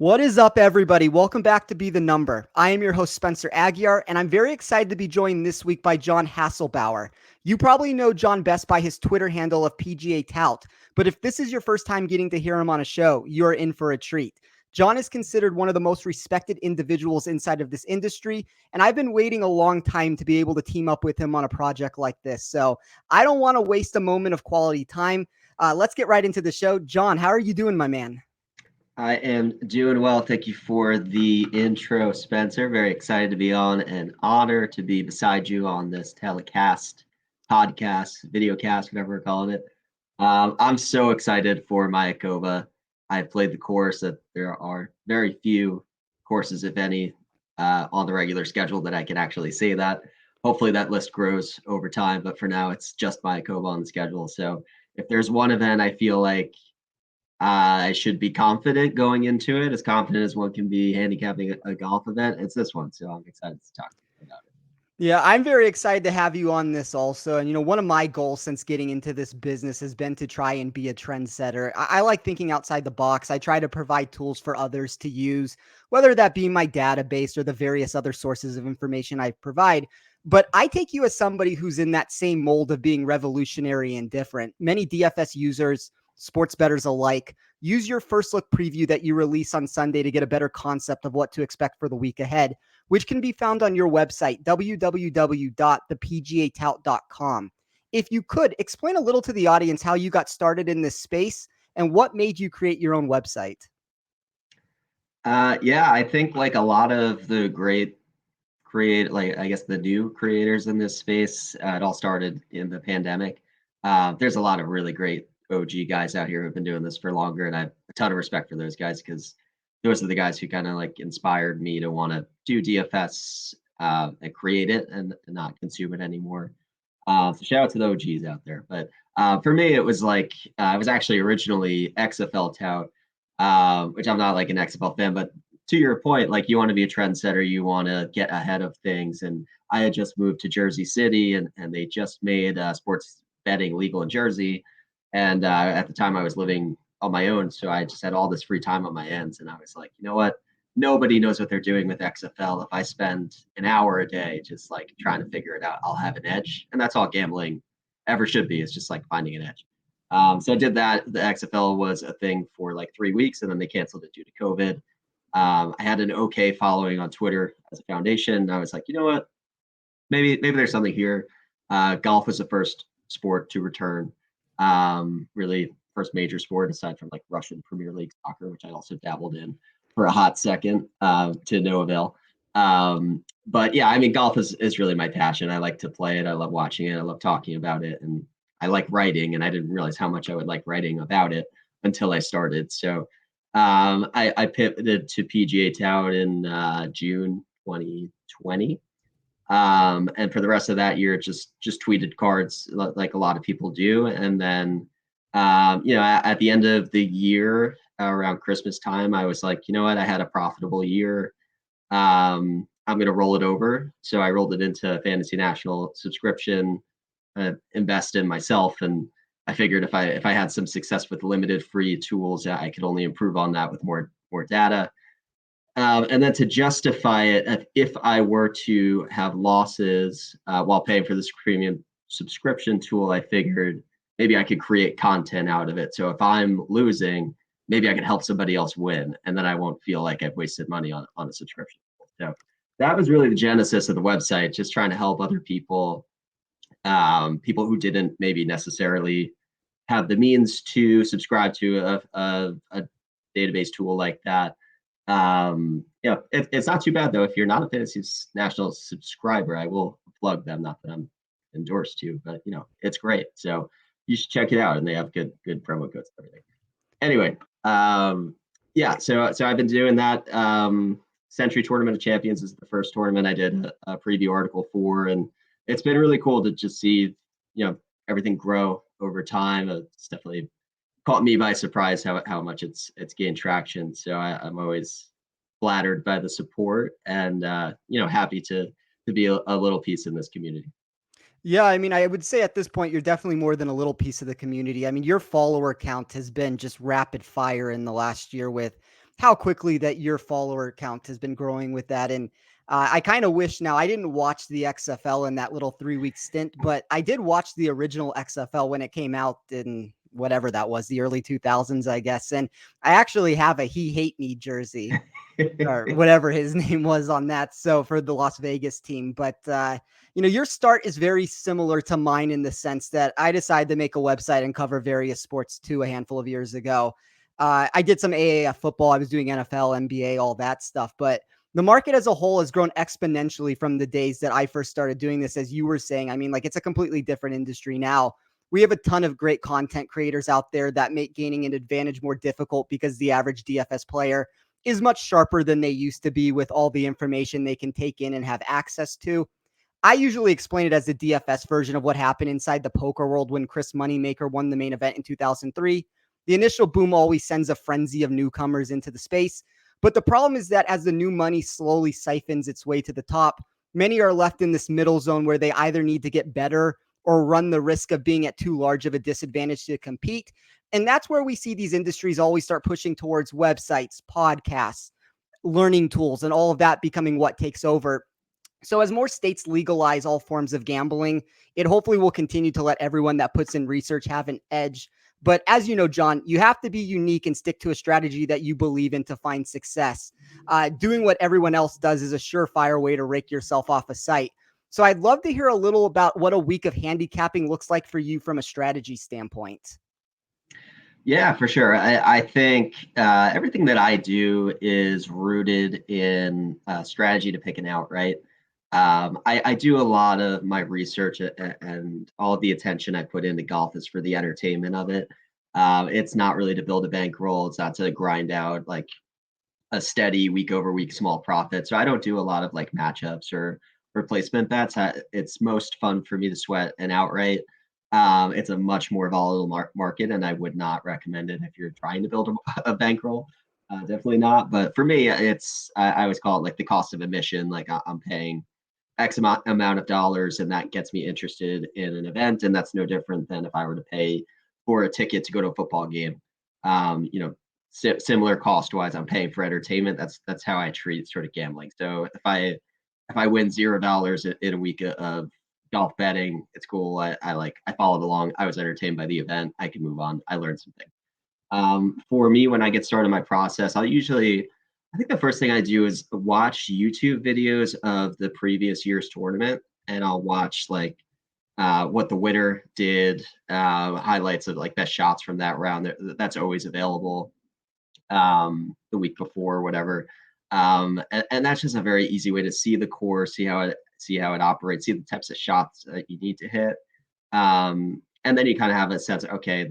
What is up, everybody? Welcome back to Be the Number. I am your host, Spencer Aguiar, and I'm very excited to be joined this week by John Haslbauer. You probably know John best by his Twitter handle of PGATout, but if this is your first time getting to hear him on a show, you're in for a treat. John is considered one of the most respected individuals inside of this industry, and I've been waiting a long time to be able to team up with him on a project like this. So I don't want to waste a moment of quality time. Let's get right into the show. John, how are you doing, my man? I am doing well. Thank you for the intro, Spencer. Very excited to be on. An honor to be beside you on this telecast, podcast, videocast, whatever we're calling it. I'm so excited for Mayakoba. I've played the course that there are very few courses, if any, on the regular schedule that I can actually say that. Hopefully that list grows over time, but for now it's just Mayakoba on the schedule. So if there's one event I feel like I should be confident going into it, as confident as one can be handicapping a golf event. It's this one, so I'm excited to talk about it. Yeah, I'm very excited to have you on this also. And, one of my goals since getting into this business has been to try and be a trendsetter. I like thinking outside the box. I try to provide tools for others to use, whether that be my database or the various other sources of information I provide. But I take you as somebody who's in that same mold of being revolutionary and different. Many DFS users, sports bettors alike, use your first look preview that you release on Sunday to get a better concept of what to expect for the week ahead, which can be found on your website, www.thepgatout.com. If you could, explain a little to the audience how you got started in this space and what made you create your own website. Yeah, I think like a lot of the great like I guess the new creators in this space, it all started in the pandemic. There's a lot of really great OG guys out here who've been doing this for longer, and I have a ton of respect for those guys because those are the guys who kind of like inspired me to want to do DFS and create it and not consume it anymore. So shout out to the OGs out there. But for me, it was like I was actually originally XFL tout, which I'm not like an XFL fan, but to your point, like you want to be a trendsetter, you want to get ahead of things. And I had just moved to Jersey City, and they just made sports betting legal in Jersey. And at the time, I was living on my own, so I just had all this free time on my ends, and I was like, you know what? Nobody knows what they're doing with XFL. If I spend an hour a day just like trying to figure it out, I'll have an edge. And that's all gambling ever should be, is just like finding an edge. So I did that. The XFL was a thing for like 3 weeks, and then they canceled it due to COVID. I had an okay following on Twitter as a foundation. I was like, you know what? Maybe there's something here. Golf was the first sport to return. Really first major sport aside from like Russian Premier League soccer, which I also dabbled in for a hot second to no avail. But yeah, I mean, golf is really my passion. I like to play it. I love watching it. I love talking about it. And I like writing. And I didn't realize how much I would like writing about it until I started. So I pivoted to PGATout in June 2020. And for the rest of that year, just tweeted cards like a lot of people do. And then, at the end of the year, around Christmas time, I was like, you know what, I had a profitable year. I'm going to roll it over. So I rolled it into Fantasy National subscription, invest in myself. And I figured if I had some success with limited free tools, I could only improve on that with more data. And then to justify it, if I were to have losses while paying for this premium subscription tool, I figured maybe I could create content out of it. So if I'm losing, maybe I can help somebody else win, and then I won't feel like I've wasted money on a subscription. So that was really the genesis of the website, just trying to help other people, people who didn't maybe necessarily have the means to subscribe to a database tool like that. It's not too bad though. If you're not a Fantasy National subscriber, I will plug them. Not that I'm endorsed to, but it's great. So you should check it out, and they have good promo codes and everything. Anyway, so I've been doing that. Century Tournament of Champions is the first tournament I did a preview article for, and it's been really cool to just see everything grow over time. It's definitely caught me by surprise how much it's gained traction. So I'm always flattered by the support, and happy to be a little piece in this community. Yeah, I mean, I would say at this point, you're definitely more than a little piece of the community. I mean, your follower count has been just rapid fire in the last year with how quickly that your follower count has been growing with that. And I kind of wish now I didn't watch the XFL in that little 3 week stint, but I did watch the original XFL when it came out in whatever that was, the early 2000s, I guess. And I actually have a He Hate Me jersey or whatever his name was on that. So for the Las Vegas team, but your start is very similar to mine in the sense that I decided to make a website and cover various sports too a handful of years ago. I did some AAF football. I was doing NFL, NBA, all that stuff, but the market as a whole has grown exponentially from the days that I first started doing this. As you were saying, I mean, like it's a completely different industry now. We have a ton of great content creators out there that make gaining an advantage more difficult because the average DFS player is much sharper than they used to be with all the information they can take in and have access to. I usually explain it as the DFS version of what happened inside the poker world when Chris Moneymaker won the main event in 2003. The initial boom always sends a frenzy of newcomers into the space. But the problem is that as the new money slowly siphons its way to the top, many are left in this middle zone where they either need to get better or run the risk of being at too large of a disadvantage to compete. And that's where we see these industries always start pushing towards websites, podcasts, learning tools, and all of that becoming what takes over. So as more states legalize all forms of gambling, it hopefully will continue to let everyone that puts in research have an edge. But as you know, John, you have to be unique and stick to a strategy that you believe in to find success. Doing what everyone else does is a surefire way to rake yourself off a site. So I'd love to hear a little about what a week of handicapping looks like for you from a strategy standpoint. Yeah, for sure. I think everything that I do is rooted in strategy to pick an out, right? I do a lot of my research and all of the attention I put into golf is for the entertainment of it. It's not really to build a bankroll. It's not to grind out like a steady week over week small profit. So I don't do a lot of like matchups or replacement bets. It's most fun for me to sweat an outright. It's a much more volatile market, and I would not recommend it if you're trying to build a bankroll. Definitely not. But for me, I always call it like the cost of admission. Like I'm paying X amount of dollars, and that gets me interested in an event, and that's no different than if I were to pay for a ticket to go to a football game. You know, similar cost wise, I'm paying for entertainment. That's how I treat sort of gambling. So if I win $0 in a week of golf betting, it's cool. I followed along. I was entertained by the event. I can move on. I learned something. For me, when I get started my process, I think the first thing I do is watch YouTube videos of the previous year's tournament, and I'll watch like what the winner did, highlights of like best shots from that round. That's always available the week before, whatever. And that's just a very easy way to see the course, see how it operates, see the types of shots that you need to hit. And then you kind of have a sense, okay,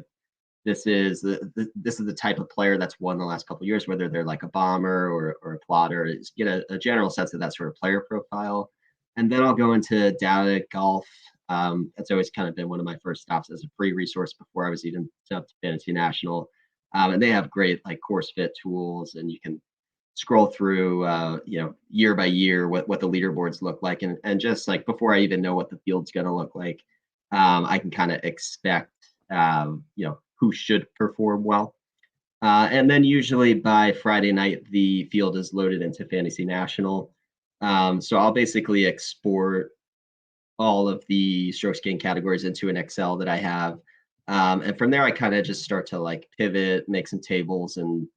this is the type of player that's won the last couple of years, whether they're like a bomber or a plotter. Is get a general sense of that sort of player profile. And then I'll go into data golf. That's always kind of been one of my first stops as a free resource before I was even up to Fantasy National. And they have great like course fit tools, and you can scroll through year by year what the leaderboards look like, and just like before I even know what the field's going to look like, I can kind of expect who should perform well. And then usually by Friday night, the field is loaded into Fantasy National. So I'll basically export all of the strokes gain categories into an Excel that I have. And from there, I kind of just start to like pivot, make some tables. And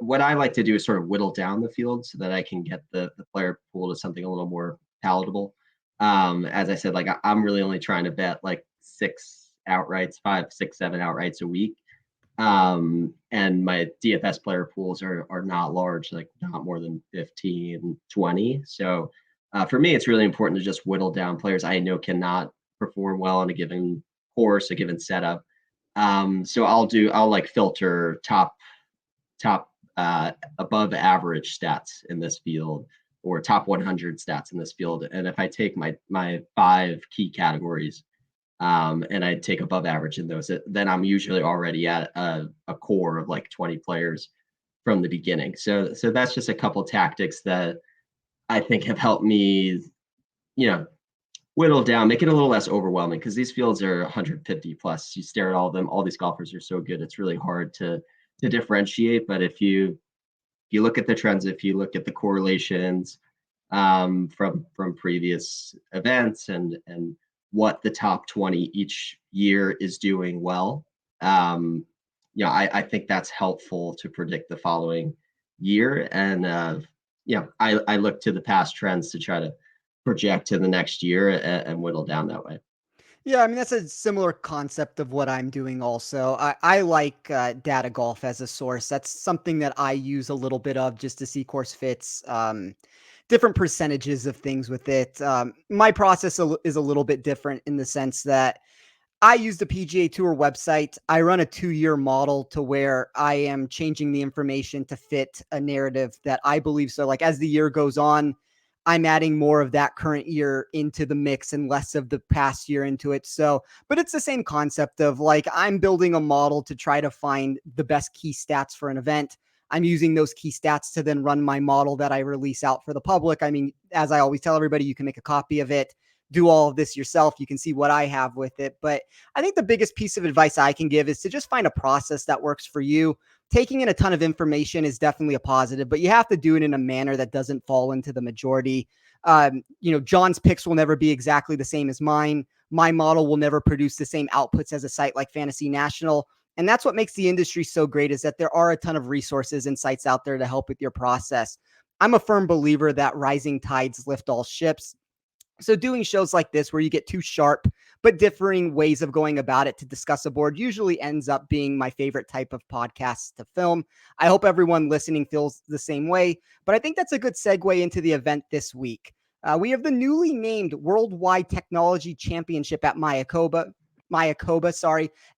what I like to do is sort of whittle down the field so that I can get the player pool to something a little more palatable. As I said, like I'm really only trying to bet like 6 outrights, 5, 6, 7 outrights a week. And my DFS player pools are not large, like not more than 15, 20. So for me, it's really important to just whittle down players I know cannot perform well on a given course, a given setup. So I'll like filter top above average stats in this field, or top 100 stats in this field. And if I take my 5 key categories, and I take above average in those, then I'm usually already at a core of like 20 players from the beginning. So that's just a couple tactics that I think have helped me, whittle down, make it a little less overwhelming, because these fields are 150 plus. You stare at all of them. All these golfers are so good. It's really hard to differentiate. But if you you look at the trends, if you look at the correlations from previous events and what the top 20 each year is doing well, I think that's helpful to predict the following year. And I look to the past trends to try to project to the next year and whittle down that way. Yeah, I mean, that's a similar concept of what I'm doing also. I like data golf as a source. That's something that I use a little bit of just to see course fits, different percentages of things with it. My process is a little bit different in the sense that I use the PGA Tour website. I run a 2-year model to where I am changing the information to fit a narrative that I believe. So, like, as the year goes on, I'm adding more of that current year into the mix and less of the past year into it. So, but it's the same concept of like I'm building a model to try to find the best key stats for an event. I'm using those key stats to then run my model that I release out for the public. I mean, as I always tell everybody, you can make a copy of it, do all of this yourself. You can see what I have with it. But I think the biggest piece of advice I can give is to just find a process that works for you. Taking in a ton of information is definitely a positive, but you have to do it in a manner that doesn't fall into the majority. John's picks will never be exactly the same as mine. My model will never produce the same outputs as a site like Fantasy National. And that's what makes the industry so great, is that there are a ton of resources and sites out there to help with your process. I'm a firm believer that rising tides lift all ships. So doing shows like this where you get two sharp but differing ways of going about it to discuss a board usually ends up being my favorite type of podcast to film. I hope everyone listening feels the same way, but I think that's a good segue into the event this week. We have the newly named Worldwide Technology Championship at Mayakoba,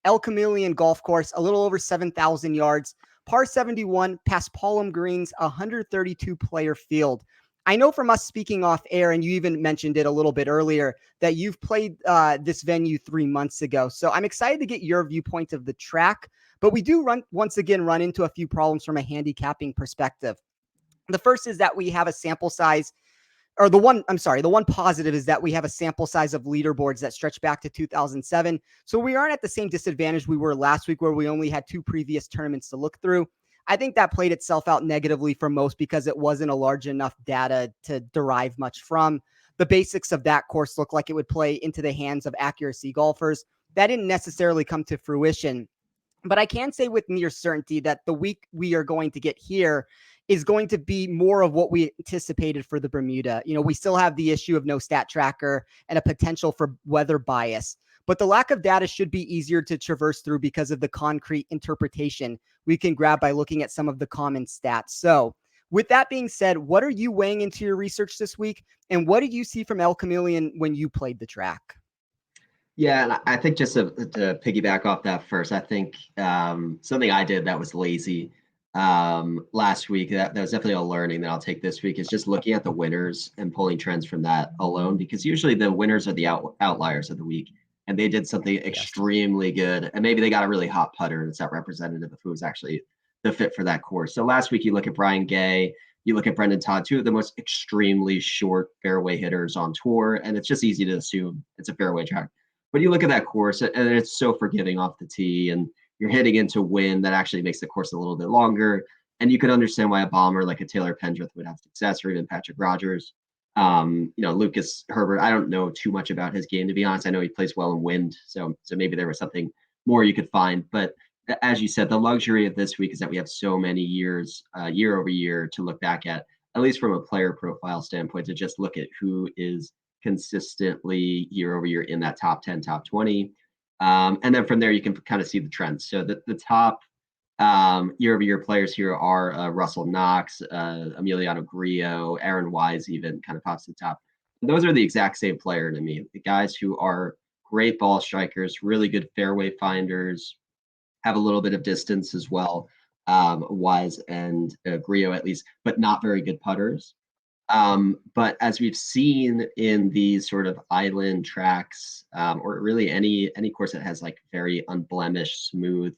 El Chameleon Golf Course, a little over 7,000 yards, par 71, past Palm Greens, 132 player field. I know from us speaking off air, and you even mentioned it a little bit earlier, that you've played this venue 3 months ago. So I'm excited to get your viewpoint of the track, but we do once again run into a few problems from a handicapping perspective. The first is that we have a sample size, or the one positive is that we have a sample size of leaderboards that stretch back to 2007. So we aren't at the same disadvantage we were last week where we only had 2 previous tournaments to look through. I think that played itself out negatively for most because it wasn't a large enough data to derive much from. The basics of that course look like it would play into the hands of accuracy golfers. That didn't necessarily come to fruition. But I can say with near certainty that the week we are going to get here is going to be more of what we anticipated for the Bermuda. We still have the issue of no stat tracker and a potential for weather bias. But the lack of data should be easier to traverse through because of the concrete interpretation we can grab by looking at some of the common stats. So with that being said, what are you weighing into your research this week? And what did you see from El Chameleon when you played the track? Yeah, and I think just to piggyback off that first, I think something I did that was lazy last week, that was definitely a learning that I'll take this week, is just looking at the winners and pulling trends from that alone, because usually the winners are the outliers of the week. And they did something extremely good. And maybe they got a really hot putter that's not representative of who was actually the fit for that course. So last week, you look at Brian Gay, you look at Brendan Todd, two of the most extremely short fairway hitters on tour. And it's just easy to assume it's a fairway track. But you look at that course and it's so forgiving off the tee, and you're hitting into wind that actually makes the course a little bit longer. And you can understand why a bomber like a Taylor Pendrith would have success, or even Patrick Rogers. Lucas Herbert, I don't know too much about his game, to be honest. I know he plays well in wind, so maybe there was something more you could find. But as you said, the luxury of this week is that we have so many years, year over year, to look back at least from a player profile standpoint, to just look at who is consistently year over year in that top 10, top 20. And then from there, you can kind of see the trends. So the top year-over-year players here are Russell Knox, Emiliano Grillo, Aaron Wise even kind of pops to the top. Those are the exact same player to me. The guys who are great ball strikers, really good fairway finders, have a little bit of distance as well, Wise and Grillo at least, but not very good putters. But as we've seen in these sort of island tracks, or really any course that has like very unblemished, smooth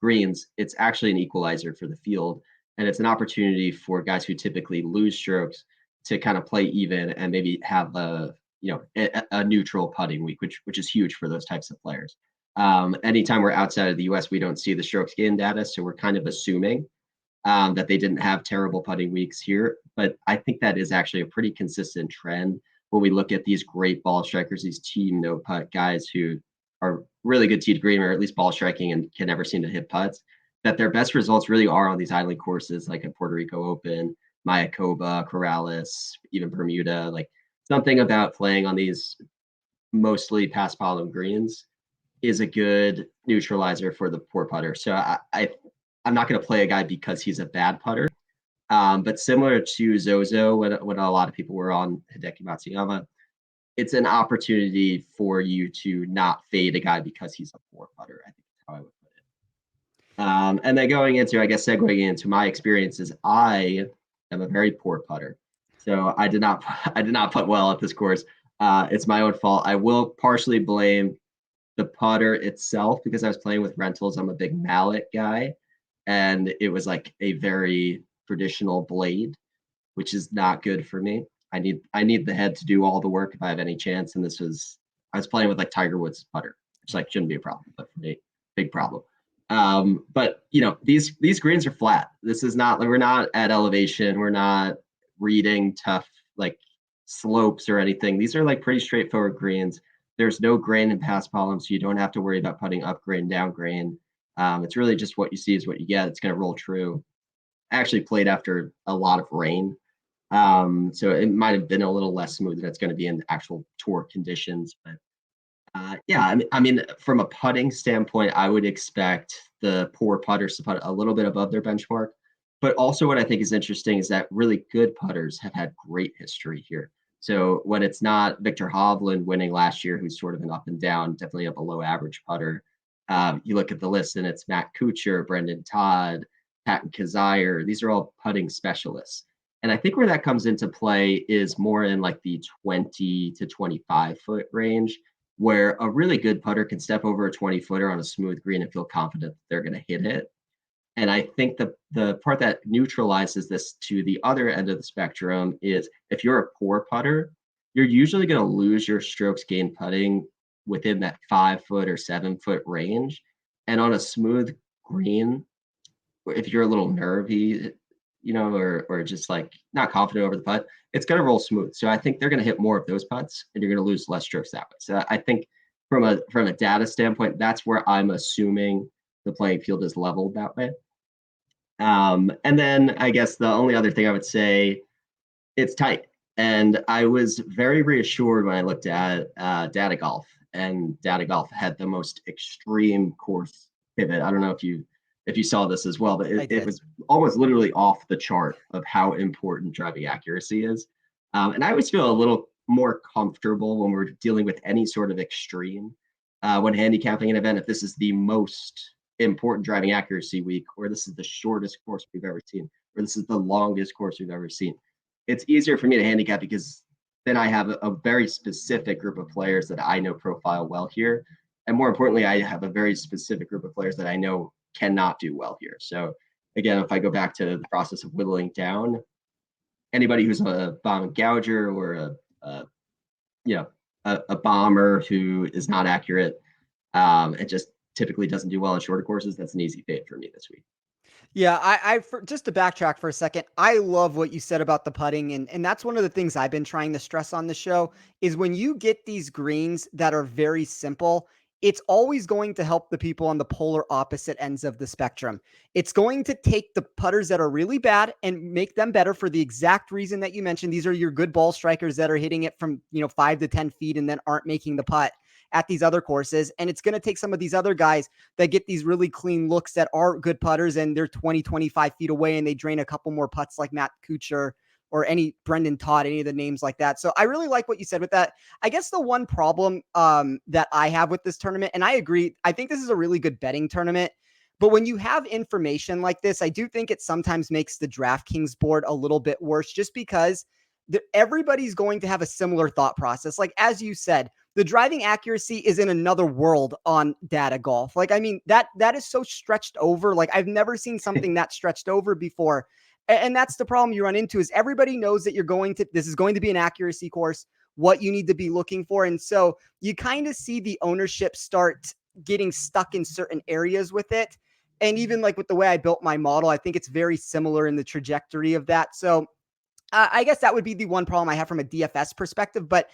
greens, it's actually an equalizer for the field. And it's an opportunity for guys who typically lose strokes to kind of play even and maybe have a neutral putting week, which is huge for those types of players. Anytime we're outside of the US, we don't see the strokes gain data. So we're kind of assuming that they didn't have terrible putting weeks here. But I think that is actually a pretty consistent trend when we look at these great ball strikers, these team no putt guys who are really good tee to green or at least ball striking and can never seem to hit putts, that their best results really are on these island courses like at Puerto Rico Open, Mayakoba, Corrales, even Bermuda. Like something about playing on these mostly past bottom greens is a good neutralizer for the poor putter. So I'm not going to play a guy because he's a bad putter. But similar to Zozo, when a lot of people were on Hideki Matsuyama, it's an opportunity for you to not fade a guy because he's a poor putter. I think that's how I would put it. And then going into, I guess, segueing into my experiences, I am a very poor putter. So I did not putt well at this course. It's my own fault. I will partially blame the putter itself because I was playing with rentals. I'm a big mallet guy, and it was like a very traditional blade, which is not good for me. I need the head to do all the work if I have any chance. And I was playing with like Tiger Woods putter, which like shouldn't be a problem, but for me, big problem. But you know, these greens are flat. This is not like we're not at elevation. We're not reading tough like slopes or anything. These are like pretty straightforward greens. There's no grain in pass column, so you don't have to worry about putting up grain, down grain. It's really just what you see is what you get. It's going to roll true. I actually played after a lot of rain. So it might have been a little less smooth than it's going to be in actual tour conditions. But yeah, I mean, from a putting standpoint, I would expect the poor putters to putt a little bit above their benchmark. But also what I think is interesting is that really good putters have had great history here. So when it's not Victor Hovland winning last year, who's sort of an up and down, definitely a below average putter, you look at the list and it's Matt Kuchar, Brendan Todd, Patton Kizzire. These are all putting specialists. And I think where that comes into play is more in like the 20 to 25 foot range, where a really good putter can step over a 20 footer on a smooth green and feel confident that they're going to hit it. And I think the part that neutralizes this to the other end of the spectrum is if you're a poor putter, you're usually going to lose your strokes gained putting within that 5 foot or 7 foot range. And on a smooth green, if you're a little nervy, you know, or just like not confident over the putt, it's going to roll smooth. So I think they're going to hit more of those putts and you're going to lose less strokes that way. So I think from a data standpoint, that's where I'm assuming the playing field is leveled that way. And then I guess the only other thing I would say, it's tight. And I was very reassured when I looked at Data Golf, and Data Golf had the most extreme course pivot. I don't know if you saw this as well, but it was almost literally off the chart of how important driving accuracy is. And I always feel a little more comfortable when we're dealing with any sort of extreme when handicapping an event, if this is the most important driving accuracy week, or this is the shortest course we've ever seen, or this is the longest course we've ever seen. It's easier for me to handicap because then I have a very specific group of players that I know profile well here. And more importantly, I have a very specific group of players that I know cannot do well here. So again, if I go back to the process of whittling down, anybody who's a bomb and gouger or a bomber who is not accurate, it just typically doesn't do well in shorter courses, that's an easy fade for me this week. Yeah, just to backtrack for a second, I love what you said about the putting, and that's one of the things I've been trying to stress on the show is when you get these greens that are very simple, it's always going to help the people on the polar opposite ends of the spectrum. It's going to take the putters that are really bad and make them better for the exact reason that you mentioned. These are your good ball strikers that are hitting it from 5 to 10 feet and then aren't making the putt at these other courses. And it's going to take some of these other guys that get these really clean looks that are good putters and they're 20, 25 feet away and they drain a couple more putts like Matt Kuchar or any Brendan Todd, any of the names like that. So I really like what you said with that. I guess the one problem that I have with this tournament, and I agree, I think this is a really good betting tournament, but when you have information like this, I do think it sometimes makes the DraftKings board a little bit worse just because everybody's going to have a similar thought process. Like, as you said, the driving accuracy is in another world on Data Golf. Like, I mean, that is so stretched over. Like, I've never seen something that stretched over before. And that's the problem you run into is everybody knows that this is going to be an accuracy course, what you need to be looking for. And so you kind of see the ownership start getting stuck in certain areas with it. And even like with the way I built my model, I think it's very similar in the trajectory of that. So I guess that would be the one problem I have from a DFS perspective. But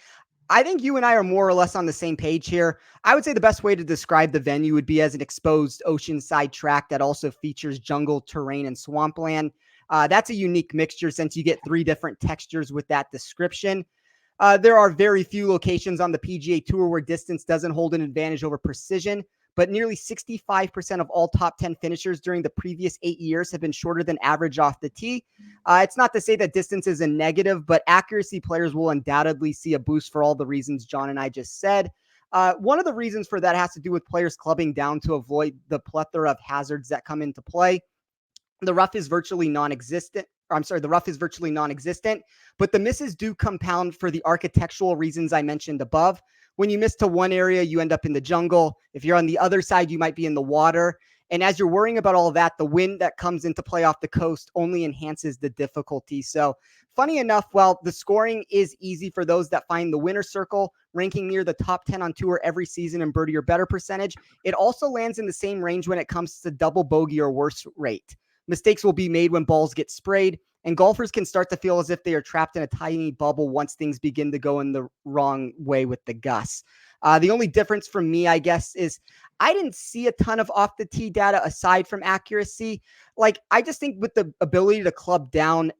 I think you and I are more or less on the same page here. I would say the best way to describe the venue would be as an exposed oceanside track that also features jungle, terrain, and swampland. That's a unique mixture since you get 3 different textures with that description. There are very few locations on the PGA Tour where distance doesn't hold an advantage over precision, but nearly 65% of all top 10 finishers during the previous 8 years have been shorter than average off the tee. It's not to say that distance is a negative, but accuracy players will undoubtedly see a boost for all the reasons John and I just said. One of the reasons for that has to do with players clubbing down to avoid the plethora of hazards that come into play. The rough is virtually non-existent. The rough is virtually non-existent, but the misses do compound for the architectural reasons I mentioned above. When you miss to one area, you end up in the jungle. If you're on the other side, you might be in the water. And as you're worrying about all of that, the wind that comes into play off the coast only enhances the difficulty. So funny enough, while the scoring is easy for those that find the winner circle, ranking near the top 10 on tour every season in birdie or better percentage, it also lands in the same range when it comes to double bogey or worse rate. Mistakes will be made when balls get sprayed, and golfers can start to feel as if they are trapped in a tiny bubble once things begin to go in the wrong way with the Gus. The only difference from me, I guess, is I didn't see a ton of off the tee data aside from accuracy. Like, I just think with the ability to club down,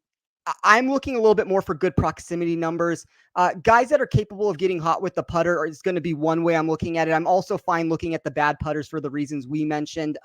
I'm looking a little bit more for good proximity numbers. Guys that are capable of getting hot with the putter is going to be one way I'm looking at it. I'm also fine looking at the bad putters for the reasons we mentioned.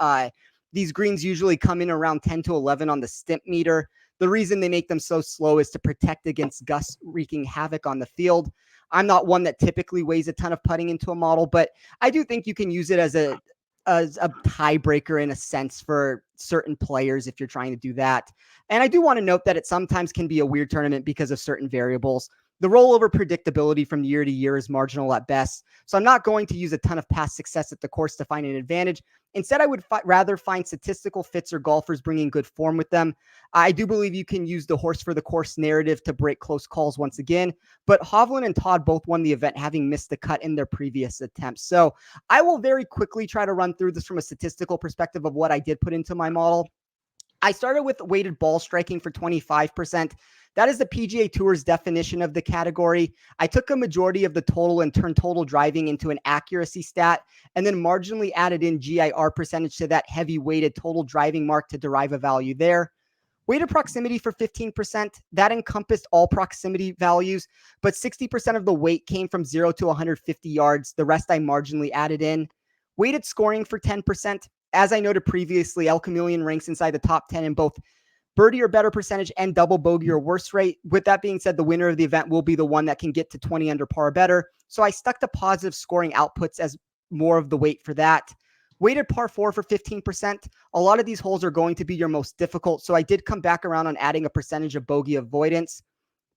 These greens usually come in around 10 to 11 on the stimp meter. The reason they make them so slow is to protect against Gus wreaking havoc on the field. I'm not one that typically weighs a ton of putting into a model, but I do think you can use it as a tiebreaker in a sense for certain players if you're trying to do that. And I do want to note that it sometimes can be a weird tournament because of certain variables. The rollover predictability from year to year is marginal at best. So I'm not going to use a ton of past success at the course to find an advantage. Instead, I would rather find statistical fits or golfers bringing good form with them. I do believe you can use the horse for the course narrative to break close calls once again, but Hovlin and Todd both won the event having missed the cut in their previous attempts. So I will very quickly try to run through this from a statistical perspective of what I did put into my model. I started with weighted ball striking for 25%. That is the PGA Tour's definition of the category. I took a majority of the total and turned total driving into an accuracy stat, and then marginally added in GIR percentage to that heavy weighted total driving mark to derive a value there. Weighted proximity for 15%, that encompassed all proximity values, but 60% of the weight came from 0 to 150 yards. The rest I marginally added in. Weighted scoring for 10%. As I noted previously, El Chameleon ranks inside the top 10 in both birdie or better percentage and double bogey or worse rate. With that being said, the winner of the event will be the one that can get to 20 under par or better. So I stuck to positive scoring outputs as more of the weight for that. Weighted par 4 for 15%. A lot of these holes are going to be your most difficult, so I did come back around on adding a percentage of bogey avoidance.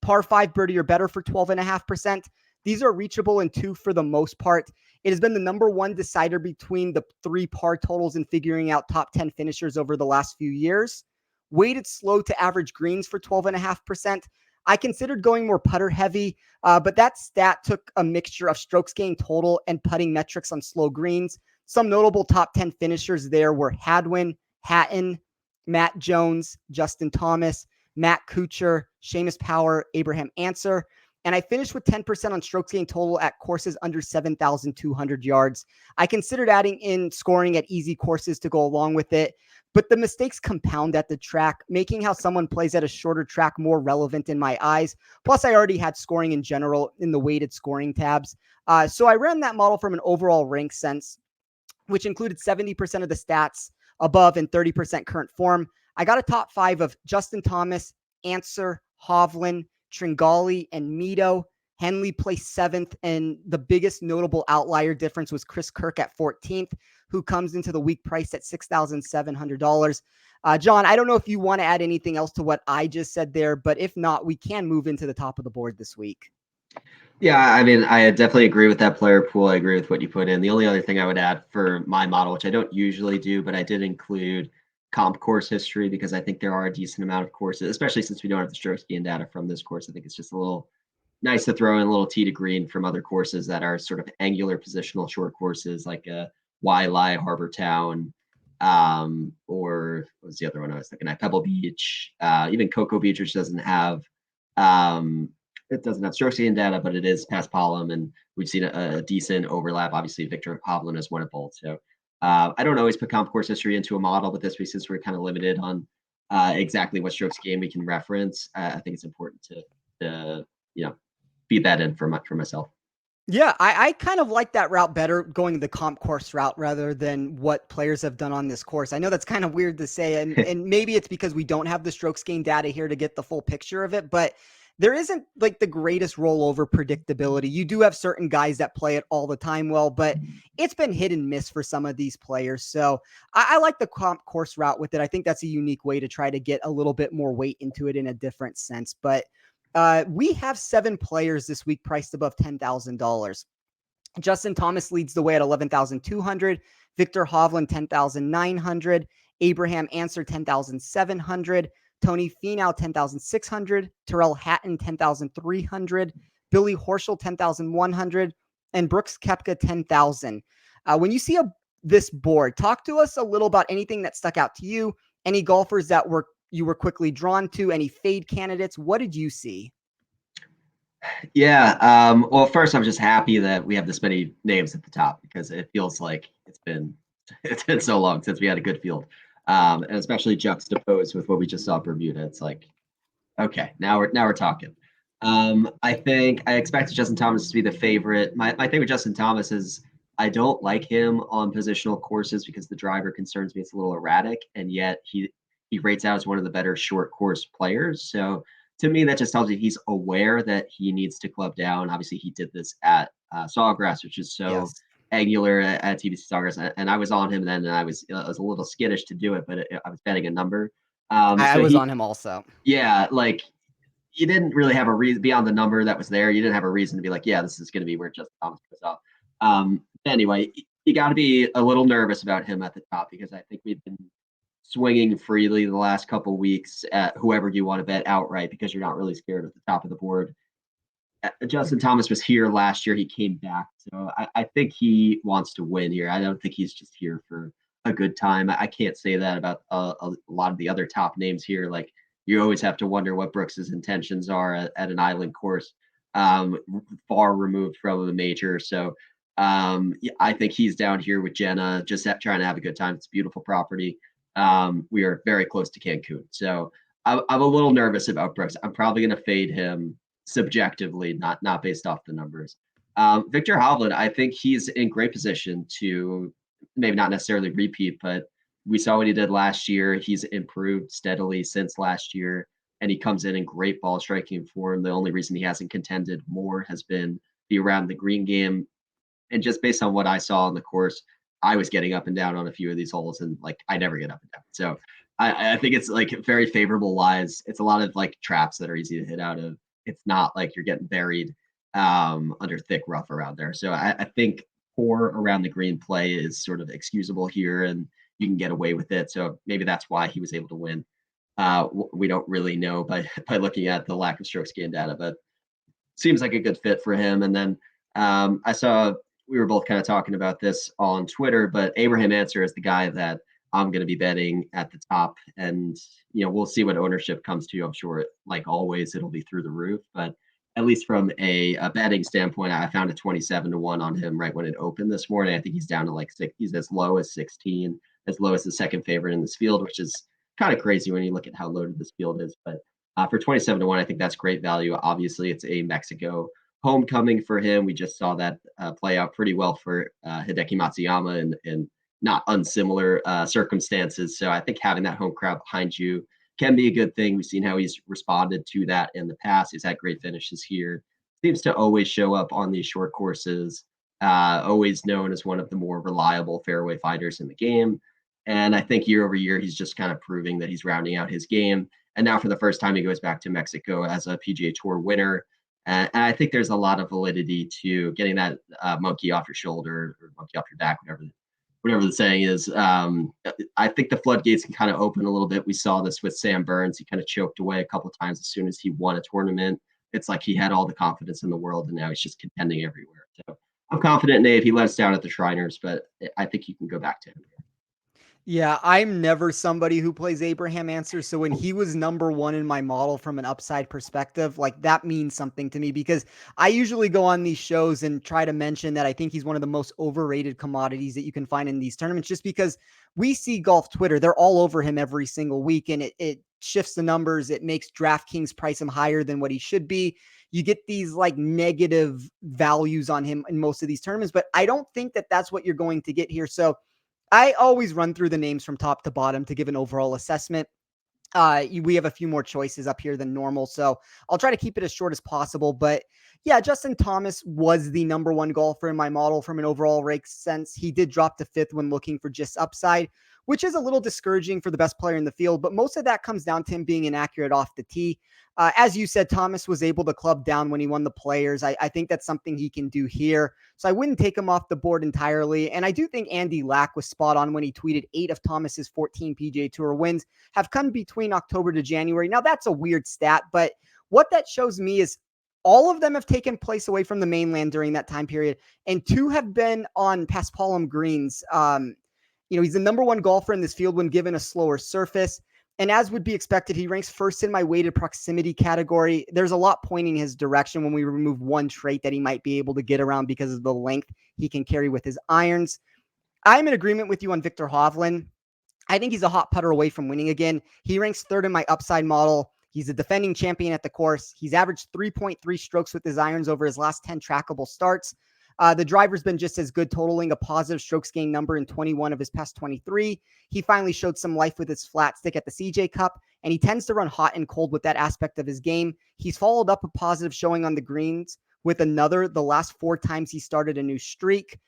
Par 5 birdie or better for 12.5%. These are reachable in 2 for the most part. It has been the number one decider between the 3 par totals in figuring out top 10 finishers over the last few years. Weighted slow to average greens for 12.5%. I considered going more putter heavy, but that stat took a mixture of strokes gained total and putting metrics on slow greens. Some notable top 10 finishers there were Hadwin, Hatton, Matt Jones, Justin Thomas, Matt Kuchar, Seamus Power, Abraham Answer. And I finished with 10% on strokes gained total at courses under 7,200 yards. I considered adding in scoring at easy courses to go along with it, but the mistakes compound at the track, making how someone plays at a shorter track more relevant in my eyes. Plus, I already had scoring in general in the weighted scoring tabs. So I ran that model from an overall rank sense, which included 70% of the stats above and 30% current form. I got a top 5 of Justin Thomas, Answer, Hovlin, Tringali, and Mito. Henley placed 7th, and the biggest notable outlier difference was Chris Kirk at 14th, who comes into the week price at $6,700. John, I don't know if you want to add anything else to what I just said there, but if not, we can move into the top of the board this week. Yeah, I mean, I definitely agree with that player pool. I agree with what you put in. The only other thing I would add for my model, which I don't usually do, but I did include comp course history because I think there are a decent amount of courses, especially since we don't have the strokes gain data from this course. I think it's just a little nice to throw in a little tee to green from other courses that are sort of angular positional short courses like Wailea, Harbor Town, or what was the other one I was looking at? Pebble Beach, even Cocoa Beach, which doesn't have um, it doesn't have strokes gain data, but it is past Palom, and we've seen a decent overlap. Obviously, Victor Hoblin has won at both. So I don't always put comp course history into a model, but this week, since we're kind of limited on exactly what strokes gain we can reference, I think it's important to feed that in for myself. Yeah, I kind of like that route better, going the comp course route rather than what players have done on this course. I know that's kind of weird to say, and maybe it's because we don't have the strokes gain data here to get the full picture of it, but there isn't like the greatest rollover predictability. You do have certain guys that play it all the time well, but it's been hit and miss for some of these players. So I like the comp course route with it. I think that's a unique way to try to get a little bit more weight into it in a different sense. But we have 7 players this week priced above $10,000. Justin Thomas leads the way at 11,200. Victor Hovland, 10,900. Abraham Answer, 10,700. Tony Finau, 10,600. Terrell Hatton, 10,300. Billy Horschel, 10,100. And Brooks Koepka, 10,000. When you see this board, talk to us a little about anything that stuck out to you, any golfers that you were quickly drawn to, any fade candidates. What did you see? Yeah. Well, first, I'm just happy that we have this many names at the top, because it feels like it's been so long since we had a good field, and especially juxtaposed with what we just saw at Bermuda. It's like, okay, now we're talking. I think I expected Justin Thomas to be the favorite. My thing with Justin Thomas is I don't like him on positional courses because the driver concerns me. It's a little erratic, and yet he rates out as one of the better short course players. So to me, that just tells you he's aware that he needs to club down. Obviously, he did this at Sawgrass, which is so Yes. angular at TBC Sawgrass, and I was on him then, and I was a little skittish to do it, but I was betting a number. I So was on him also. yeah, like you didn't really have a reason beyond the number that was there. You didn't have a reason to be like, yeah, this is going to be where Justin Thomas goes off. Anyway, you got to be a little nervous about him at the top, because I think we've been swinging freely the last couple weeks at whoever you want to bet outright, because you're not really scared at the top of the board. Justin Thomas was here last year. He came back. So I think he wants to win here. I don't think he's just here for a good time. I can't say that about a lot of the other top names here. Like, you always have to wonder what Brooks's intentions are at an island course, far removed from a major. So yeah, I think he's down here with Jenna, just trying to have a good time. It's a beautiful property. We are very close to Cancun. So I'm a little nervous about Brooks. I'm probably going to fade him subjectively, not based off the numbers. Victor Hovland, I think he's in great position to maybe not necessarily repeat, but we saw what he did last year. He's improved steadily since last year, and he comes in great ball striking form. The only reason he hasn't contended more has been the around the green game. And just based on what I saw on the course, I was getting up and down on a few of these holes, and like I never get up and down. So I think it's like very favorable lies. It's a lot of like traps that are easy to hit out of. It's not like you're getting buried under thick rough around there. So I think poor around the green play is sort of excusable here, and you can get away with it. So maybe that's why he was able to win. We don't really know by looking at the lack of strokes gain data, but seems like a good fit for him. And then I saw we were both kind of talking about this on Twitter, but Abraham Answer is the guy that I'm going to be betting at the top. And, we'll see what ownership comes to. I'm sure, like always, it'll be through the roof. But at least from a betting standpoint, I found a 27-1 on him right when it opened this morning. I think he's down to like 6. He's as low as 16, as low as the second favorite in this field, which is kind of crazy when you look at how loaded this field is. But for 27-1, I think that's great value. Obviously, it's a Mexico homecoming for him. We just saw that play out pretty well for Hideki Matsuyama in not unsimilar circumstances. So I think having that home crowd behind you can be a good thing. We've seen how he's responded to that in the past. He's had great finishes here. Seems to always show up on these short courses. Always known as one of the more reliable fairway finders in the game. And I think year over year, he's just kind of proving that he's rounding out his game. And now for the first time, he goes back to Mexico as a PGA Tour winner. And I think there's a lot of validity to getting that monkey off your shoulder or monkey off your back, whatever the saying is. I think the floodgates can kind of open a little bit. We saw this with Sam Burns. He kind of choked away a couple of times as soon as he won a tournament. It's like he had all the confidence in the world, and now he's just contending everywhere. So I'm confident, Nate, he let us down at the Shriners, but I think you can go back to him. Yeah, I'm never somebody who plays Abraham Answers. So when he was number one in my model from an upside perspective, like that means something to me because I usually go on these shows and try to mention that I think he's one of the most overrated commodities that you can find in these tournaments just because we see golf Twitter. They're all over him every single week and it shifts the numbers. It makes DraftKings price him higher than what he should be. You get these like negative values on him in most of these tournaments, but I don't think that that's what you're going to get here. So I always run through the names from top to bottom to give an overall assessment. We have a few more choices up here than normal, so I'll try to keep it as short as possible. But yeah, Justin Thomas was the number one golfer in my model from an overall rake sense. He did drop to fifth when looking for just upside, which is a little discouraging for the best player in the field. But most of that comes down to him being inaccurate off the tee. As you said, Thomas was able to club down when he won the Players. I think that's something he can do here. So I wouldn't take him off the board entirely. And I do think Andy Lack was spot on when he tweeted 8 of Thomas's 14 PGA Tour wins have come between October to January. Now, that's a weird stat, but what that shows me is all of them have taken place away from the mainland during that time period, and 2 have been on Paspalum greens. He's the number one golfer in this field when given a slower surface. And as would be expected, he ranks first in my weighted proximity category. There's a lot pointing his direction when we remove one trait that he might be able to get around because of the length he can carry with his irons. I'm in agreement with you on Victor Hovlin. I think he's a hot putter away from winning again. He ranks third in my upside model. He's a defending champion at the course. He's averaged 3.3 strokes with his irons over his last 10 trackable starts. The driver's been just as good, totaling a positive strokes gain number in 21 of his past 23. He finally showed some life with his flat stick at the CJ Cup, and he tends to run hot and cold with that aspect of his game. He's followed up a positive showing on the greens with another the last 4 times he started a new streak.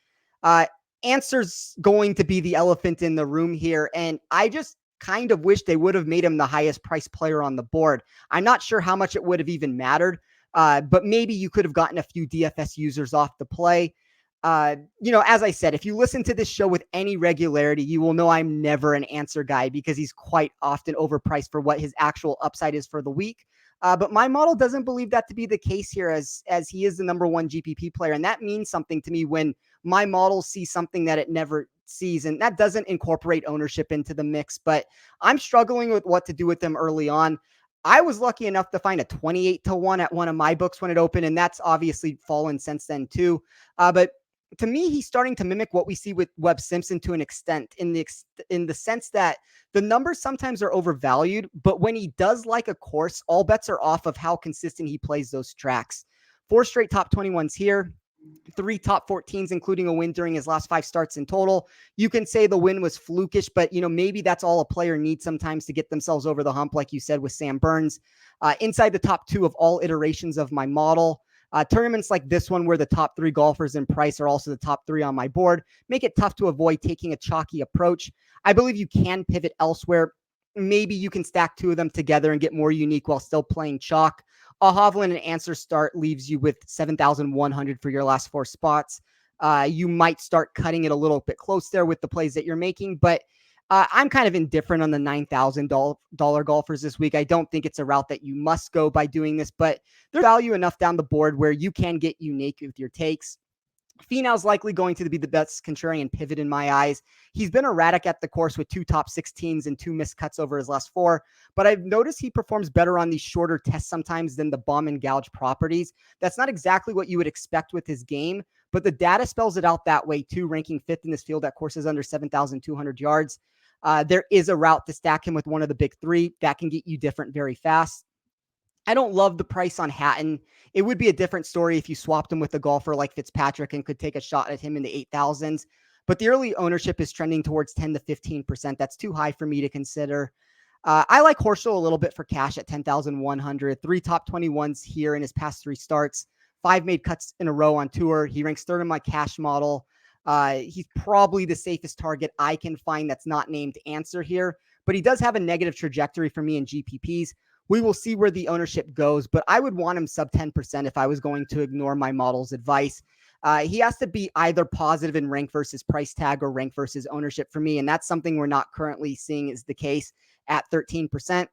Answer's going to be the elephant in the room here, and I just kind of wish they would have made him the highest priced player on the board. I'm not sure how much it would have even mattered. But maybe you could have gotten a few DFS users off the play. As I said, if you listen to this show with any regularity, you will know I'm never an answer guy because he's quite often overpriced for what his actual upside is for the week. But my model doesn't believe that to be the case here as he is the number one GPP player. And that means something to me when my model sees something that it never sees. And that doesn't incorporate ownership into the mix. But I'm struggling with what to do with them early on. I was lucky enough to find a 28-1 at one of my books when it opened, and that's obviously fallen since then too. But to me, he's starting to mimic what we see with Webb Simpson to an extent, in the sense that the numbers sometimes are overvalued, but when he does like a course, all bets are off of how consistent he plays those tracks. 4 straight top 21s here. 3 top 14s, including a win during his last 5 starts in total. You can say the win was flukish, but maybe that's all a player needs sometimes to get themselves over the hump, like you said with Sam Burns. Inside the top 2 of all iterations of my model. Tournaments like this one, where the top 3 golfers in price are also the top 3 on my board, make it tough to avoid taking a chalky approach. I believe you can pivot elsewhere. Maybe you can stack 2 of them together and get more unique while still playing chalk. A Hoflin and Answer start leaves you with 7,100 for your last 4 spots. You might start cutting it a little bit close there with the plays that you're making, but I'm kind of indifferent on the $9,000 golfers this week. I don't think it's a route that you must go by doing this, but there's value enough down the board where you can get unique with your takes. Finau's likely going to be the best contrarian pivot in my eyes. He's been erratic at the course with 2 top 16s and 2 missed cuts over his last 4, but I've noticed he performs better on these shorter tests sometimes than the bomb and gouge properties. That's not exactly what you would expect with his game, but the data spells it out that way too, ranking 5th in this field at courses under 7,200 yards. There is a route to stack him with one of the big 3 that can get you different very fast. I don't love the price on Hatton. It would be a different story if you swapped him with a golfer like Fitzpatrick and could take a shot at him in the 8,000s. But the early ownership is trending towards 10 to 15%. That's too high for me to consider. I like Horschel a little bit for cash at 10,100. 3 top 21s here in his past 3 starts. 5 made cuts in a row on tour. He ranks 3rd in my cash model. He's probably the safest target I can find that's not named Answer here. But he does have a negative trajectory for me in GPPs. We will see where the ownership goes, but I would want him sub 10% if I was going to ignore my model's advice. He has to be either positive in rank versus price tag or rank versus ownership for me, and that's something we're not currently seeing is the case at 13%.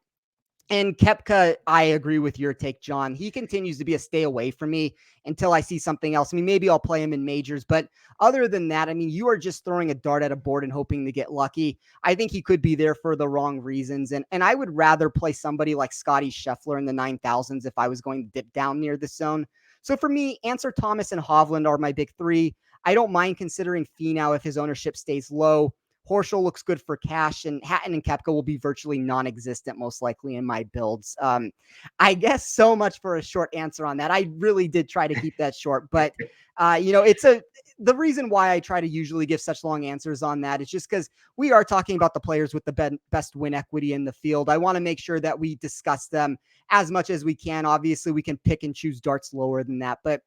And Koepka, I agree with your take, John. He continues to be a stay away from me until I see something else. I mean, maybe I'll play him in majors, but other than that, I mean, you are just throwing a dart at a board and hoping to get lucky. I think he could be there for the wrong reasons. And I would rather play somebody like Scotty Scheffler in the 9,000s if I was going to dip down near the zone. So for me, Answer Thomas and Hovland are my big three. I don't mind considering Finau if his ownership stays low. Horschel looks good for cash, and Hatton and Koepka will be virtually non-existent, most likely in my builds. I guess so much for a short answer on that. I really did try to keep that short, but it's the reason why I try to usually give such long answers on that is just because we are talking about the players with the best win equity in the field. I want to make sure that we discuss them as much as we can. Obviously, we can pick and choose darts lower than that, but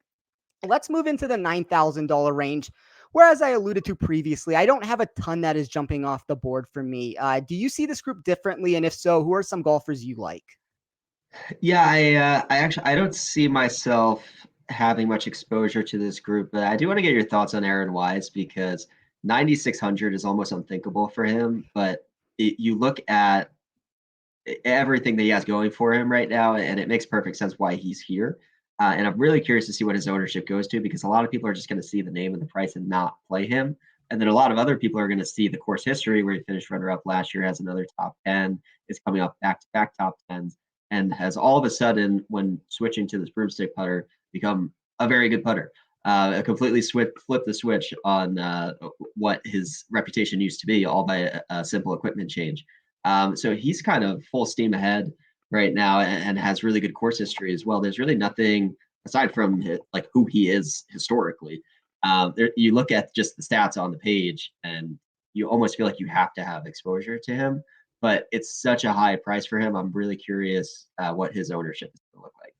let's move into the $9,000 range. Whereas I alluded to previously, I don't have a ton that is jumping off the board for me. Do you see this group differently? And if so, who are some golfers you like? Yeah, I actually I don't see myself having much exposure to this group, but I do want to get your thoughts on Aaron Wise because 9,600 is almost unthinkable for him. But you look at everything that he has going for him right now, and it makes perfect sense why he's here. And I'm really curious to see what his ownership goes to because a lot of people are just going to see the name and the price and not play him. And then a lot of other people are going to see the course history where he finished runner up last year, has another top 10, is coming up back to back top 10s, and has all of a sudden, when switching to this broomstick putter, become a very good putter. Completely flip the switch on what his reputation used to be, all by a simple equipment change. So he's kind of full steam ahead right now and has really good course history as well. There's really nothing aside from like who he is historically. You look at just the stats on the page and you almost feel like you have to have exposure to him, but it's such a high price for him. I'm really curious what his ownership is going to look like.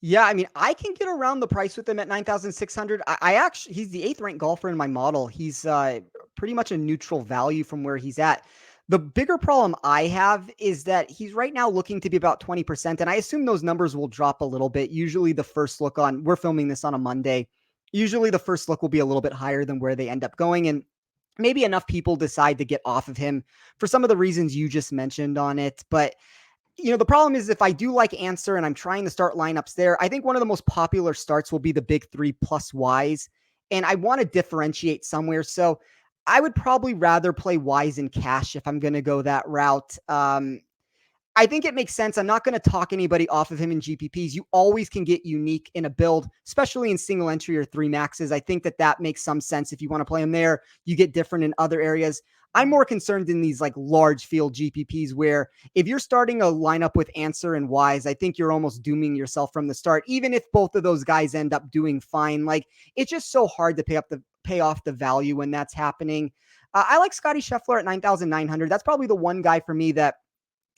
Yeah, I mean, I can get around the price with him at 9,600. I actually, he's the eighth ranked golfer in my model. He's pretty much a neutral value from where he's at. The bigger problem I have is that he's right now looking to be about 20%. And I assume those numbers will drop a little bit. Usually the first look we're filming this on a Monday. Usually the first look will be a little bit higher than where they end up going. And maybe enough people decide to get off of him for some of the reasons you just mentioned on it. But the problem is if I do like Answer and I'm trying to start lineups there, I think one of the most popular starts will be the big three plus Wise. And I want to differentiate somewhere. So I would probably rather play Wise in cash if I'm going to go that route. I think it makes sense. I'm not going to talk anybody off of him in GPPs. You always can get unique in a build, especially in single entry or three maxes. I think that makes some sense. If you want to play him there, you get different in other areas. I'm more concerned in these like large field GPPs where if you're starting a lineup with Answer and Wise, I think you're almost dooming yourself from the start. Even if both of those guys end up doing fine, like it's just so hard to pay off the value when that's happening. I like Scotty Scheffler at 9,900. That's probably the one guy for me that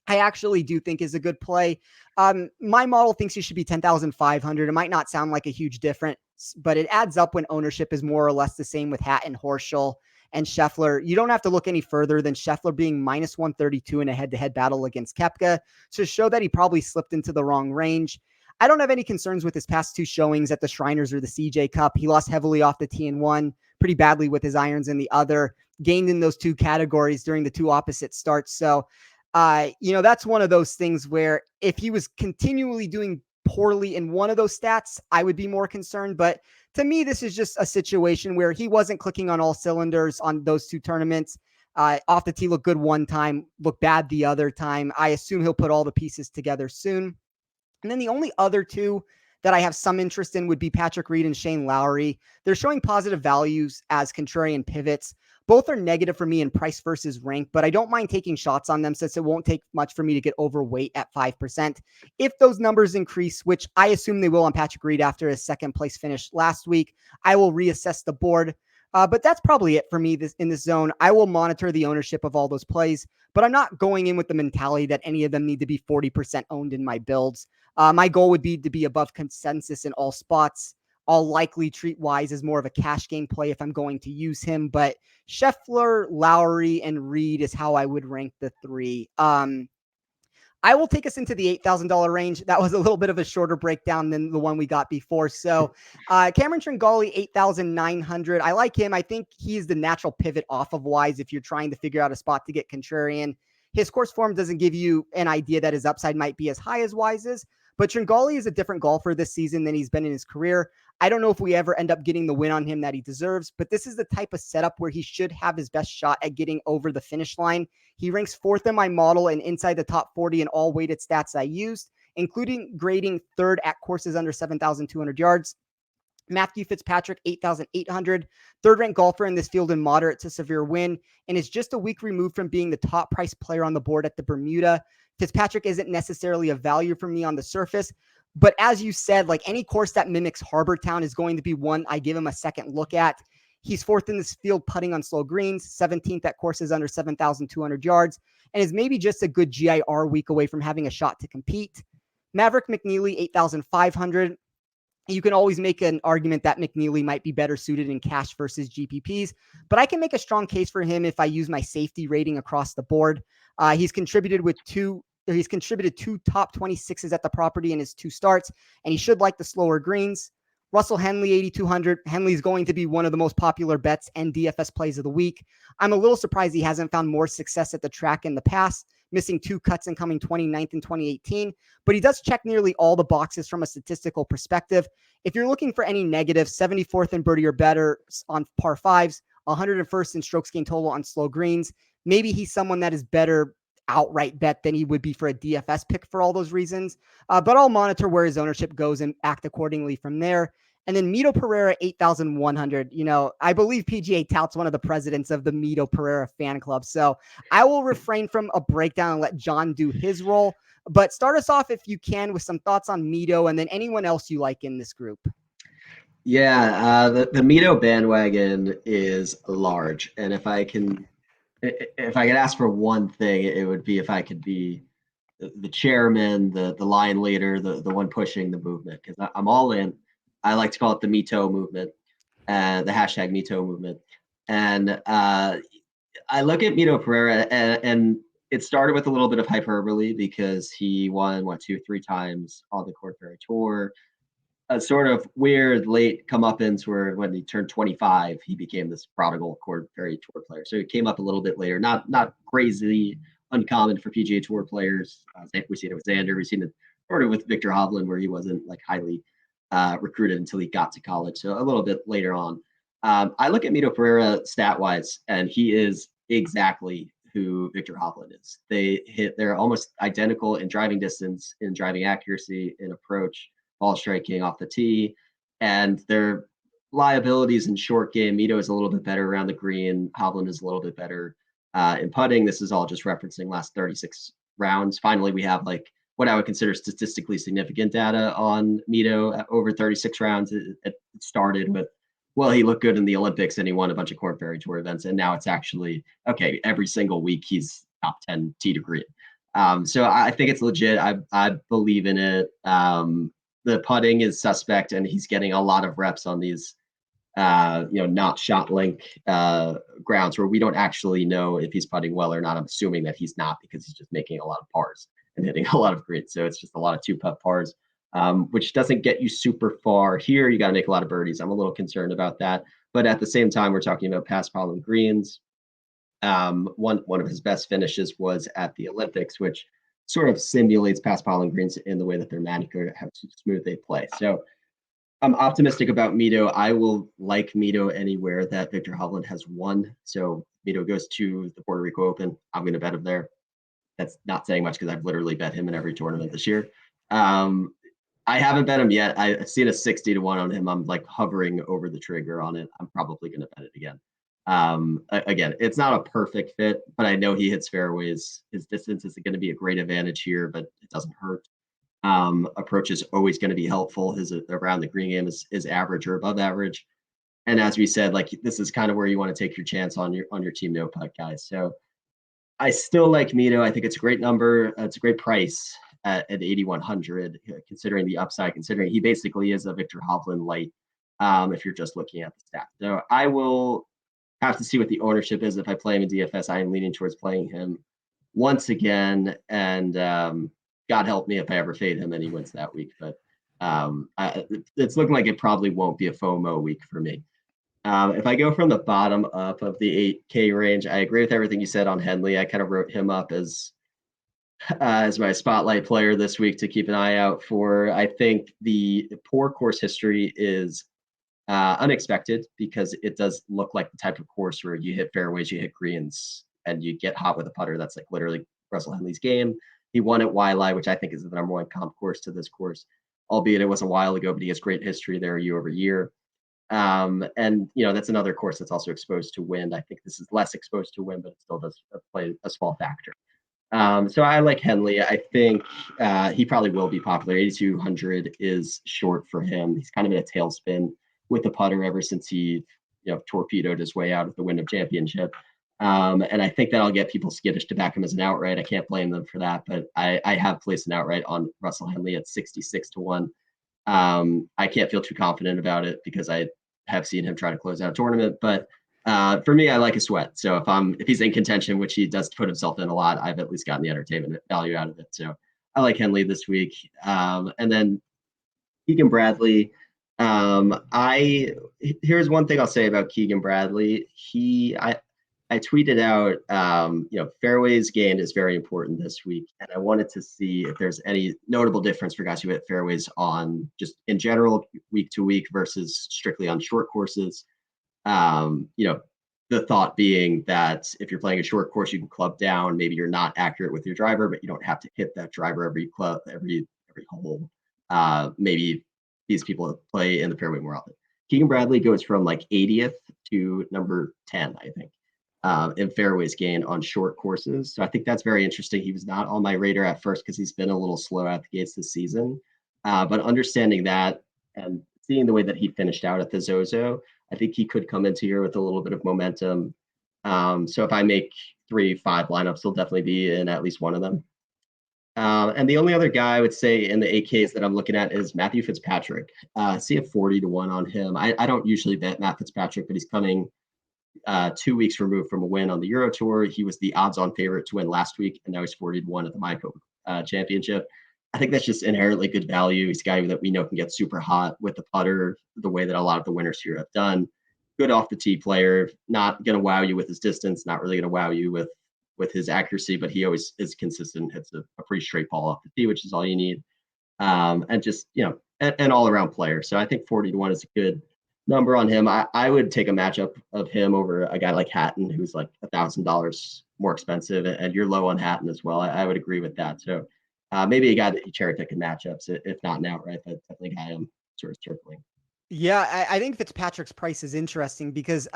I actually do think is a good play. My model thinks he should be 10,500. It might not sound like a huge difference, but it adds up when ownership is more or less the same with Hatton, Horschel, and Scheffler. You don't have to look any further than Scheffler being minus 132 in a head-to-head battle against Koepka to show that he probably slipped into the wrong range. I don't have any concerns with his past two showings at the Shriners or the CJ Cup. He lost heavily off the tee in one, pretty badly with his irons in the other, gained in those two categories during the two opposite starts. So that's one of those things where if he was continually doing poorly in one of those stats, I would be more concerned. But to me, this is just a situation where he wasn't clicking on all cylinders on those two tournaments. Off the tee looked good one time, looked bad the other time. I assume he'll put all the pieces together soon. And then the only other two that I have some interest in would be Patrick Reed and Shane Lowry. They're showing positive values as contrarian pivots. Both are negative for me in price versus rank, but I don't mind taking shots on them since it won't take much for me to get overweight at 5%. If those numbers increase, which I assume they will on Patrick Reed after his second place finish last week, I will reassess the board. But that's probably it for me in this zone. I will monitor the ownership of all those plays, but I'm not going in with the mentality that any of them need to be 40% owned in my builds. My goal would be to be above consensus in all spots. I'll likely treat Wise as more of a cash game play if I'm going to use him, but Scheffler, Lowry, and Reed is how I would rank the three. I will take us into the $8,000 range. That was a little bit of a shorter breakdown than the one we got before. So Cameron Tringali, 8,900. I like him. I think he's the natural pivot off of Wise if you're trying to figure out a spot to get contrarian. His course form doesn't give you an idea that his upside might be as high as Wise's, but Tringali is a different golfer this season than he's been in his career. I don't know if we ever end up getting the win on him that he deserves, but this is the type of setup where he should have his best shot at getting over the finish line. He ranks fourth in my model and inside the top 40 in all weighted stats I used, including grading third at courses under 7,200 yards. Matthew Fitzpatrick, 8,800, third-ranked golfer in this field in moderate to severe wind, and is just a week removed from being the top-priced player on the board at the Bermuda. Fitzpatrick isn't necessarily a value for me on the surface, but as you said, like any course that mimics Harbor Town is going to be one I give him a second look at. He's fourth in this field putting on slow greens, 17th at courses under 7,200 yards, and is maybe just a good GIR week away from having a shot to compete. Maverick McNeely, 8,500. You can always make an argument that McNeely might be better suited in cash versus GPPs, but I can make a strong case for him if I use my safety rating across the board. He's contributed two top 26s at the property in his 2 starts, and he should like the slower greens. Russell Henley, 8,200. Henley is going to be one of the most popular bets and DFS plays of the week. I'm a little surprised he hasn't found more success at the track in the past, missing 2 cuts and coming 29th in 2018, but he does check nearly all the boxes from a statistical perspective. If you're looking for any negative, 74th in birdie or better on par 5s, 101st in strokes gained total on slow greens. Maybe he's someone that is better outright bet than he would be for a DFS pick for all those reasons. But I'll monitor where his ownership goes and act accordingly from there. And then Mito Pereira, 8,100. I believe PGATout's one of the presidents of the Mito Pereira fan club. So I will refrain from a breakdown and let John do his role. But start us off, if you can, with some thoughts on Mito and then anyone else you like in this group. Yeah, the Mito bandwagon is large. And if I could ask for one thing, it would be if I could be the chairman, the line leader, the one pushing the movement, because I'm all in. I like to call it the Mito movement, the hashtag Mito movement. And I look at Mito Pereira, and it started with a little bit of hyperbole because he won, 2-3 times on the Korn Ferry Tour. A sort of weird late comeuppance where when he turned 25, he became this prodigal Korn Ferry Tour player. So he came up a little bit later, not crazily uncommon for PGA Tour players. We've seen it with Xander. We've seen it sort of with Victor Hovland, where he wasn't like highly recruited until he got to college. So a little bit later on. I look at Mito Pereira stat-wise, and he is exactly who Victor Hovland is. They're almost identical in driving distance, in driving accuracy, in approach, ball striking off the tee, and their liabilities in short game. Mito is a little bit better around the green. Hoblin is a little bit better in putting. This is all just referencing last 36 rounds. Finally, we have like what I would consider statistically significant data on Mito over 36 rounds. It started with, well, he looked good in the Olympics and he won a bunch of Korn Ferry Tour events. And now it's actually, okay, every single week he's top 10 tee to green. So I think it's legit. I believe in it. The putting is suspect, and he's getting a lot of reps on these, not shot link grounds where we don't actually know if he's putting well or not. I'm assuming that he's not because he's just making a lot of pars and hitting a lot of greens. So it's just a lot of 2-putt pars, which doesn't get you super far here. You got to make a lot of birdies. I'm a little concerned about that. But at the same time, we're talking about past problem greens. One of his best finishes was at the Olympics, which sort of simulates past pollen greens in the way that they're manicured, how smooth they play. So I'm optimistic about Mito. I will like Mito anywhere that Victor Hovland has won. So Mito goes to the Puerto Rico Open. I'm going to bet him there. That's not saying much because I've literally bet him in every tournament this year. I haven't bet him yet. I've seen a 60-1 on him. I'm like hovering over the trigger on it. I'm probably going to bet it again. Again, it's not a perfect fit, but I know he hits fairways. His distance is going to be a great advantage here, but it doesn't hurt. Approach is always going to be helpful. His around the green game is average or above average. And as we said, like this is kind of where you want to take your chance on your team no putt guys. So I still like Mito. I think it's a great number. It's a great price at 8,100, considering the upside, considering he basically is a Victor Hovland light. If you're just looking at the stats. So I will have to see what the ownership is. If I play him in DFS, I am leaning towards playing him once again. And God help me if I ever fade him and he wins that week. But it's looking like it probably won't be a FOMO week for me. If I go from the bottom up of the 8K range, I agree with everything you said on Henley. I kind of wrote him up as my spotlight player this week to keep an eye out for. I think the poor course history is unexpected because it does look like the type of course where you hit fairways, you hit greens, and you get hot with a putter. That's like literally Russell Henley's game. He won at Waialae, which I think is the number one comp course to this course, albeit it was a while ago, but he has great history there year over year. And that's another course that's also exposed to wind. I think this is less exposed to wind, but it still does play a small factor. So I like Henley. I think he probably will be popular. 8,200 is short for him. He's kind of in a tailspin with the putter ever since he torpedoed his way out of the Wyndham Championship. And I think that'll get people skittish to back him as an outright. I can't blame them for that, but I have placed an outright on Russell Henley at 66-1. I can't feel too confident about it because I have seen him try to close out a tournament, but for me, I like a sweat. So if he's in contention, which he does put himself in a lot, I've at least gotten the entertainment value out of it. So I like Henley this week. And then Keegan Bradley. Here's one thing I'll say about Keegan Bradley. I tweeted out, fairways gained is very important this week. And I wanted to see if there's any notable difference for guys who hit fairways on just in general, week to week versus strictly on short courses. The thought being that if you're playing a short course, you can club down. Maybe you're not accurate with your driver, but you don't have to hit that driver every hole. Maybe these people play in the fairway more often. Keegan Bradley goes from like 80th to number 10, I think, in fairways gain on short courses. So I think that's very interesting. He was not on my radar at first because he's been a little slow out the gates this season. But understanding that and seeing the way that he finished out at the Zozo, I think he could come into here with a little bit of momentum. So if I make 3-5 lineups, he'll definitely be in at least one of them. And the only other guy I would say in the 8Ks that I'm looking at is Matthew Fitzpatrick. See a 40-1 on him. I don't usually bet Matt Fitzpatrick, but he's coming 2 weeks removed from a win on the Euro Tour. He was the odds-on favorite to win last week, and now he's 40-1 at the Mayakoba Championship. I think that's just inherently good value. He's a guy that we know can get super hot with the putter, the way that a lot of the winners here have done. Good off the tee player, not going to wow you with his distance, not really going to wow you with his accuracy, but he always is consistent, hits a pretty straight ball off the tee, which is all you need. And just, an all-around player. So I think 40-1 is a good number on him. I would take a matchup of him over a guy like Hatton, who's like $1,000 more expensive, and you're low on Hatton as well. I would agree with that. So maybe a guy that you cherry pick in matchups, if not an outright, but definitely a guy I'm sort of circling. Yeah, I think Fitzpatrick's price is interesting because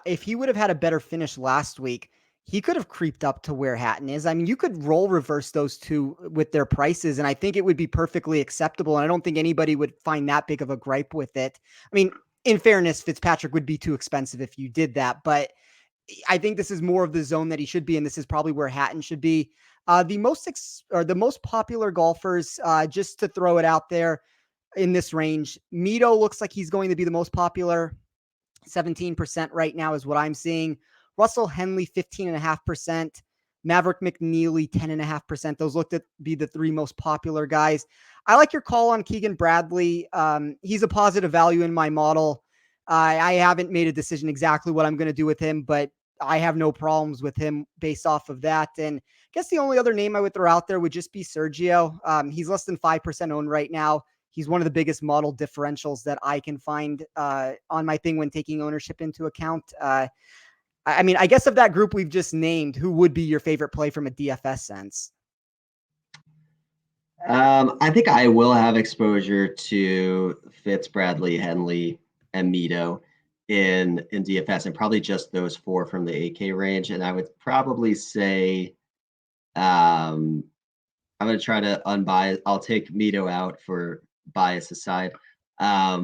if he would have had a better finish last week, he could have creeped up to where Hatton is. I mean, you could role reverse those two with their prices, and I think it would be perfectly acceptable. And I don't think anybody would find that big of a gripe with it. I mean, in fairness, Fitzpatrick would be too expensive if you did that, but I think this is more of the zone that he should be, and this is probably where Hatton should be. The most popular golfers, just to throw it out there in this range, Mito looks like he's going to be the most popular. 17% right now is what I'm seeing. Russell Henley, 15.5%. Maverick McNeely, 10.5%. Those look to be the three most popular guys. I like your call on Keegan Bradley. He's a positive value in my model. I haven't made a decision exactly what I'm going to do with him, but I have no problems with him based off of that. And I guess the only other name I would throw out there would just be Sergio. He's less than 5% owned right now. He's one of the biggest model differentials that I can find on my thing when taking ownership into account. I mean, I guess of that group we've just named, who would be your favorite play from a DFS sense? I think I will have exposure to Fitz, Bradley, Henley, and Mito in DFS, and probably just those four from the 8K range. And I would probably say I'm going to try to unbias. I'll take Mito out for bias aside. I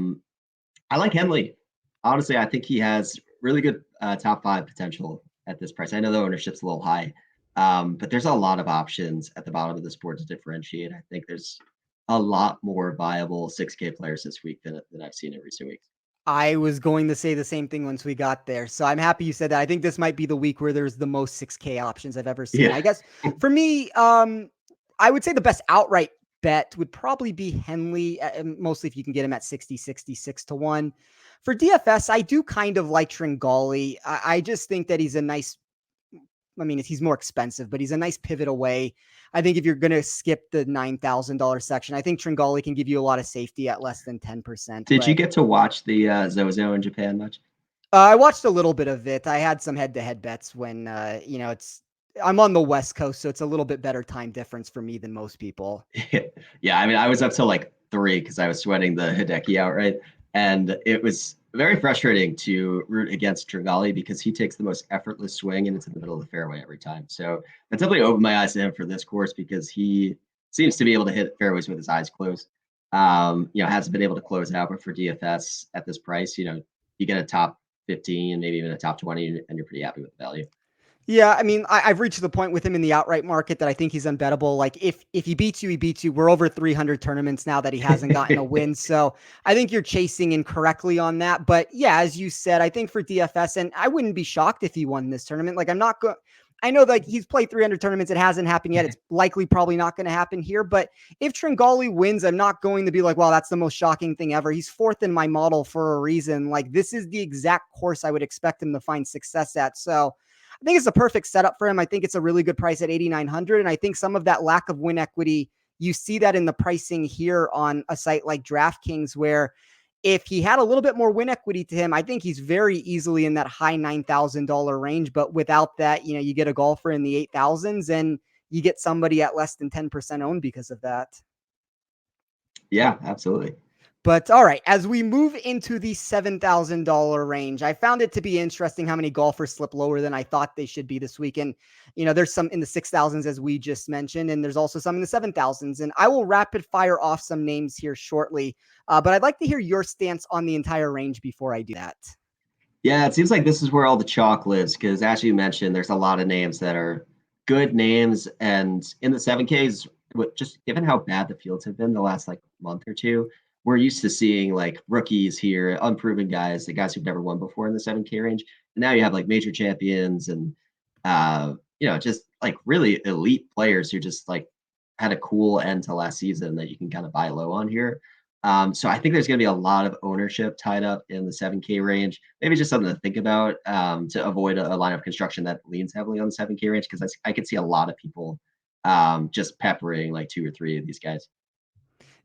like Henley. Honestly, I think he has really good top five potential at this price. I know the ownership's a little high, but there's a lot of options at the bottom of this board to differentiate. I think there's a lot more viable 6K players this week than I've seen in recent weeks. I was going to say the same thing once we got there. So I'm happy you said that. I think this might be the week where there's the most 6K options I've ever seen. Yeah. I guess for me, I would say the best outright bet would probably be Henley, mostly if you can get him at 60, 66 to 1. For DFS, I do kind of like Tringali. I just think that he's a nice, I mean, he's more expensive, but he's a nice pivot away. I think if you're going to skip the $9,000 section, I think Tringali can give you a lot of safety at less than 10%. Did you get to watch the Zozo in Japan much? I watched a little bit of it. I had some head-to-head bets when, I'm on the West Coast, so it's a little bit better time difference for me than most people. Yeah, I mean, I was up till like 3 because I was sweating the Hideki outright, and it was very frustrating to root against Tringali because he takes the most effortless swing and it's in the middle of the fairway every time. So that definitely opened my eyes to him for this course because he seems to be able to hit fairways with his eyes closed. Hasn't been able to close out, but for DFS at this price, you get a top 15, maybe even a top 20, and you're pretty happy with the value. Yeah, I mean, I've reached the point with him in the outright market that I think he's unbettable. Like if he beats you, he beats you. We're over 300 tournaments now that he hasn't gotten a win. So I think you're chasing incorrectly on that. But yeah, as you said, I think for DFS, and I wouldn't be shocked if he won this tournament. Like I know like he's played 300 tournaments. It hasn't happened yet. It's likely probably not going to happen here. But if Tringali wins, I'm not going to be like, wow, that's the most shocking thing ever. He's fourth in my model for a reason. Like this is the exact course I would expect him to find success at. So I think it's a perfect setup for him. I think it's a really good price at 8,900. And I think some of that lack of win equity, you see that in the pricing here on a site like DraftKings, where if he had a little bit more win equity to him, I think he's very easily in that high $9,000 range. But without that, you get a golfer in the 8,000s and you get somebody at less than 10% owned because of that. Yeah, absolutely. But all right, as we move into the $7,000 range, I found it to be interesting how many golfers slip lower than I thought they should be this week. And, there's some in the 6,000s, as we just mentioned, and there's also some in the 7,000s. And I will rapid fire off some names here shortly. But I'd like to hear your stance on the entire range before I do that. Yeah, it seems like this is where all the chalk lives because, as you mentioned, there's a lot of names that are good names. And in the 7Ks, just given how bad the fields have been the last month or two, we're used to seeing rookies here, unproven guys, the guys who've never won before in the 7K range. And now you have major champions and, just really elite players who just had a cool end to last season that you can kind of buy low on here. So I think there's going to be a lot of ownership tied up in the 7K range. Maybe just something to think about to avoid a line of construction that leans heavily on the 7K range because I could see a lot of people just peppering 2 or 3 of these guys.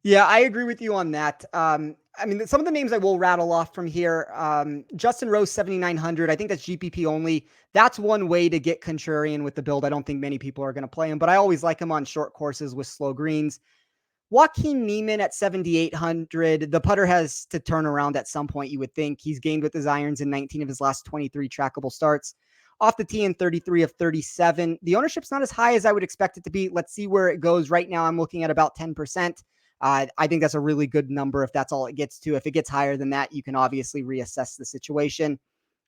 Yeah, I agree with you on that. I mean, some of the names I will rattle off from here. Justin Rose, 7,900. I think that's GPP only. That's one way to get contrarian with the build. I don't think many people are going to play him, but I always like him on short courses with slow greens. Joaquin Niemann at 7,800. The putter has to turn around at some point, you would think. He's gained with his irons in 19 of his last 23 trackable starts. Off the tee in 33 of 37. The ownership's not as high as I would expect it to be. Let's see where it goes. Right now, I'm looking at about 10%. I think that's a really good number if that's all it gets to. If it gets higher than that, you can obviously reassess the situation.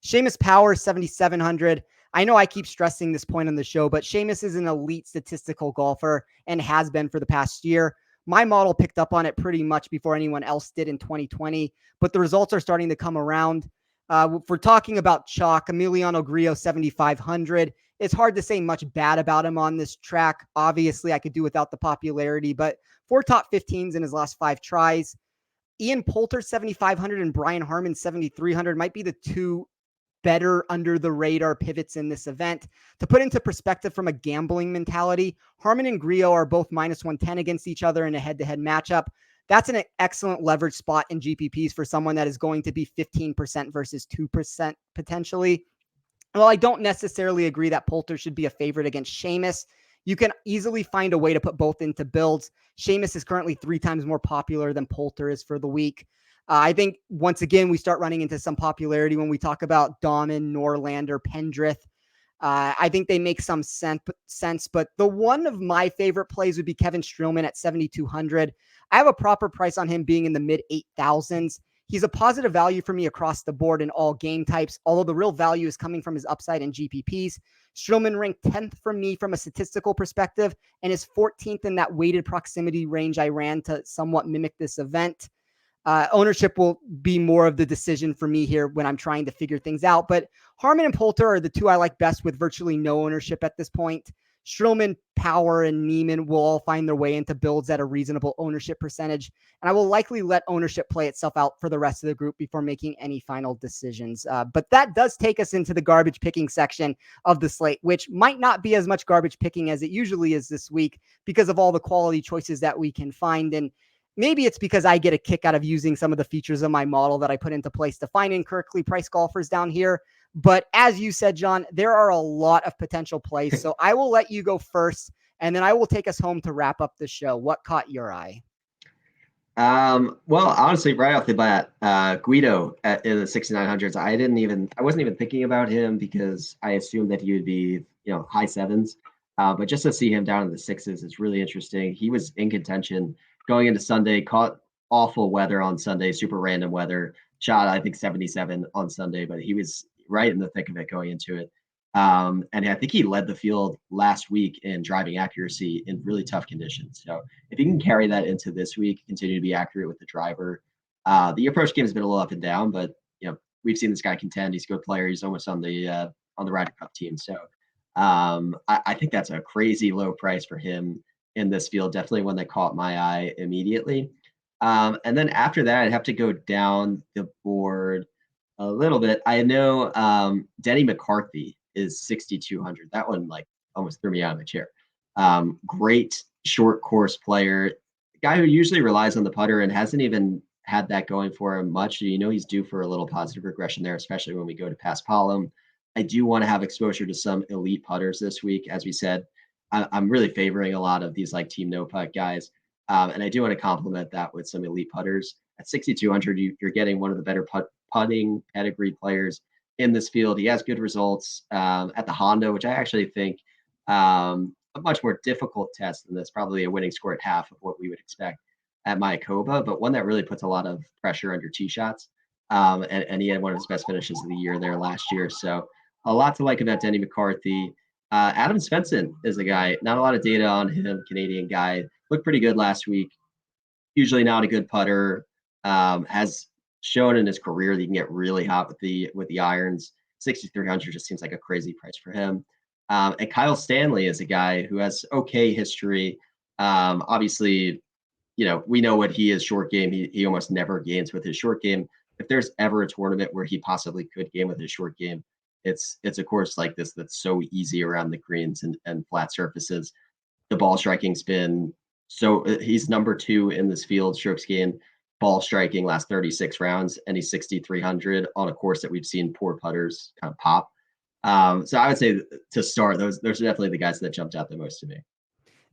Seamus Power, 7,700. I know I keep stressing this point on the show, but Seamus is an elite statistical golfer and has been for the past year. My model picked up on it pretty much before anyone else did in 2020, but the results are starting to come around. If we're talking about chalk, Emiliano Grillo, 7,500. It's hard to say much bad about him on this track. Obviously, I could do without the popularity, but 4 top 15s in his last 5 tries. Ian Poulter, 7,500, and Brian Harman, 7,300 might be the 2 better under the radar pivots in this event. To put into perspective from a gambling mentality, Harman and Grillo are both minus 110 against each other in a head-to-head matchup. That's an excellent leverage spot in GPPs for someone that is going to be 15% versus 2% potentially. Well, I don't necessarily agree that Poulter should be a favorite against Seamus. You can easily find a way to put both into builds. Seamus is currently 3 times more popular than Poulter is for the week. I think, once again, we start running into some popularity when we talk about Dahman, Norlander, Pendrith. I think they make some sense, but the one of my favorite plays would be Kevin Strielman at 7,200. I have a proper price on him being in the mid 8,000s. He's a positive value for me across the board in all game types, although the real value is coming from his upside in GPPs. Strielman ranked 10th for me from a statistical perspective and is 14th in that weighted proximity range I ran to somewhat mimic this event. Ownership will be more of the decision for me here when I'm trying to figure things out. But Harman and Poulter are the 2 I like best with virtually no ownership at this point. Strielman, Power, and Neiman will all find their way into builds at a reasonable ownership percentage. And I will likely let ownership play itself out for the rest of the group before making any final decisions. But that does take us into the garbage picking section of the slate, which might not be as much garbage picking as it usually is this week because of all the quality choices that we can find. And maybe it's because I get a kick out of using some of the features of my model that I put into place to find incorrectly priced golfers down here. But as you said, John, there are a lot of potential plays. So I will let you go first, and then I will take us home to wrap up the show. What caught your eye? Well, honestly, right off the bat, Guido in the 6,900s, I wasn't even thinking about him because I assumed that he would be, high sevens. But just to see him down in the sixes is really interesting. He was in contention going into Sunday, caught awful weather on Sunday, super random weather, shot, I think 77 on Sunday, but he was right in the thick of it going into it. And I think he led the field last week in driving accuracy in really tough conditions. So if he can carry that into this week, continue to be accurate with the driver, the approach game has been a little up and down, but we've seen this guy contend. He's a good player. He's almost on the Ryder Cup team. So I think that's a crazy low price for him in this field. Definitely one that caught my eye immediately. And then after that, I'd have to go down the board a little bit. I know Denny McCarthy is 6,200. That one almost threw me out of my chair. Great short course player, guy who usually relies on the putter and hasn't even had that going for him much. He's due for a little positive regression there, especially when we go to Pass Palom. I do want to have exposure to some elite putters this week. As we said, I'm really favoring a lot of these Team No Putt guys. And I do want to complement that with some elite putters. At 6,200, you're getting one of the better putting pedigree players in this field. He has good results at the Honda, which I actually think a much more difficult test than this, probably a winning score at half of what we would expect at Mayakoba, but one that really puts a lot of pressure on your tee shots. And he had one of his best finishes of the year there last year. So a lot to like about Denny McCarthy. Adam Svensson is a guy, not a lot of data on him, Canadian guy, looked pretty good last week. Usually not a good putter, has shown in his career that he can get really hot with the irons. 6,300 just seems like a crazy price for him. And Kyle Stanley is a guy who has okay history. Obviously, we know what he is short game. He almost never gains with his short game. If there's ever a tournament where he possibly could game with his short game, it's a course like this that's so easy around the greens and flat surfaces. The ball striking's been he's number 2 in this field, strokes gained, ball striking last 36 rounds, and he's 6,300 on a course that we've seen poor putters kind of pop. So I would say to start, those are definitely the guys that jumped out the most to me.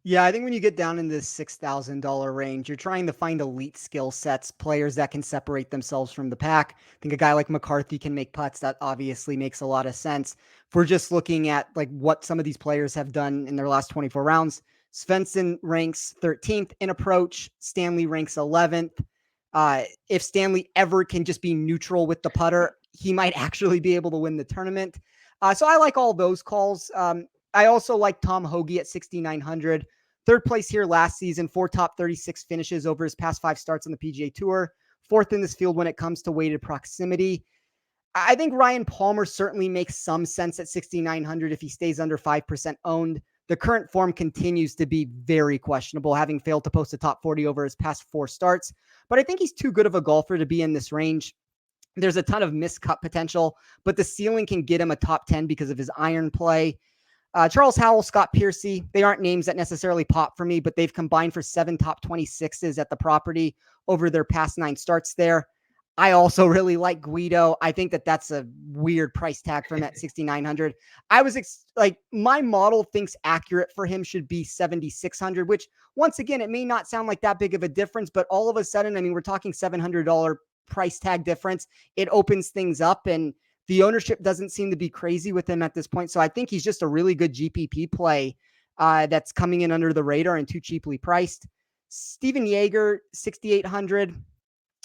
Yeah, I think when you get down in this $6,000 range, you're trying to find elite skill sets, players that can separate themselves from the pack. I think a guy like McCarthy can make putts. That obviously makes a lot of sense. If we're just looking at what some of these players have done in their last 24 rounds, Svensson ranks 13th in approach. Stanley ranks 11th. If Stanley ever can just be neutral with the putter, he might actually be able to win the tournament. So I like all those calls. I also like Tom Hoge at 6,900. Third place here last season, 4 top 36 finishes over his past 5 starts on the PGA Tour. 4th in this field when it comes to weighted proximity. I think Ryan Palmer certainly makes some sense at 6,900 if he stays under 5% owned. The current form continues to be very questionable, having failed to post a top 40 over his past 4 starts. But I think he's too good of a golfer to be in this range. There's a ton of miscut potential, but the ceiling can get him a top 10 because of his iron play. Charles Howell, Scott Piercy, they aren't names that necessarily pop for me, but they've combined for 7 top 26s at the property over their past 9 starts there. I also really like Guido. I think that's a weird price tag for him at 6,900. I was my model thinks accurate for him should be 7,600, which once again, it may not sound like that big of a difference, but all of a sudden, we're talking $700 price tag difference. It opens things up, and the ownership doesn't seem to be crazy with him at this point. So I think he's just a really good GPP play that's coming in under the radar and too cheaply priced. Steven Yeager, 6,800,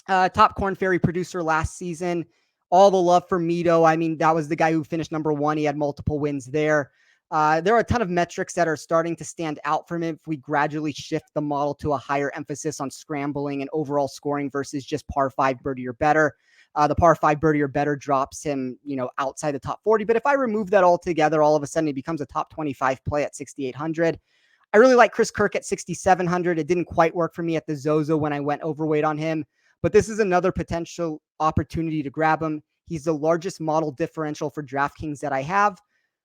top Corn Ferry producer last season. All the love for Mito. That was the guy who finished number 1. He had multiple wins there. There are a ton of metrics that are starting to stand out from him if we gradually shift the model to a higher emphasis on scrambling and overall scoring versus just par 5 birdie or better. The par 5 birdie or better drops him, outside the top 40. But if I remove that altogether, all of a sudden he becomes a top 25 play at 6,800. I really like Chris Kirk at 6,700. It didn't quite work for me at the Zozo when I went overweight on him, but this is another potential opportunity to grab him. He's the largest model differential for DraftKings that I have.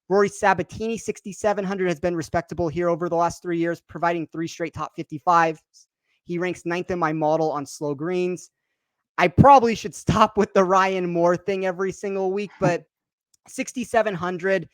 Rory Sabatini, 6,700, has been respectable here over the last 3 years, providing 3 straight top 55s. He ranks 9th in my model on slow greens. I probably should stop with the Ryan Moore thing every single week, but 6,700.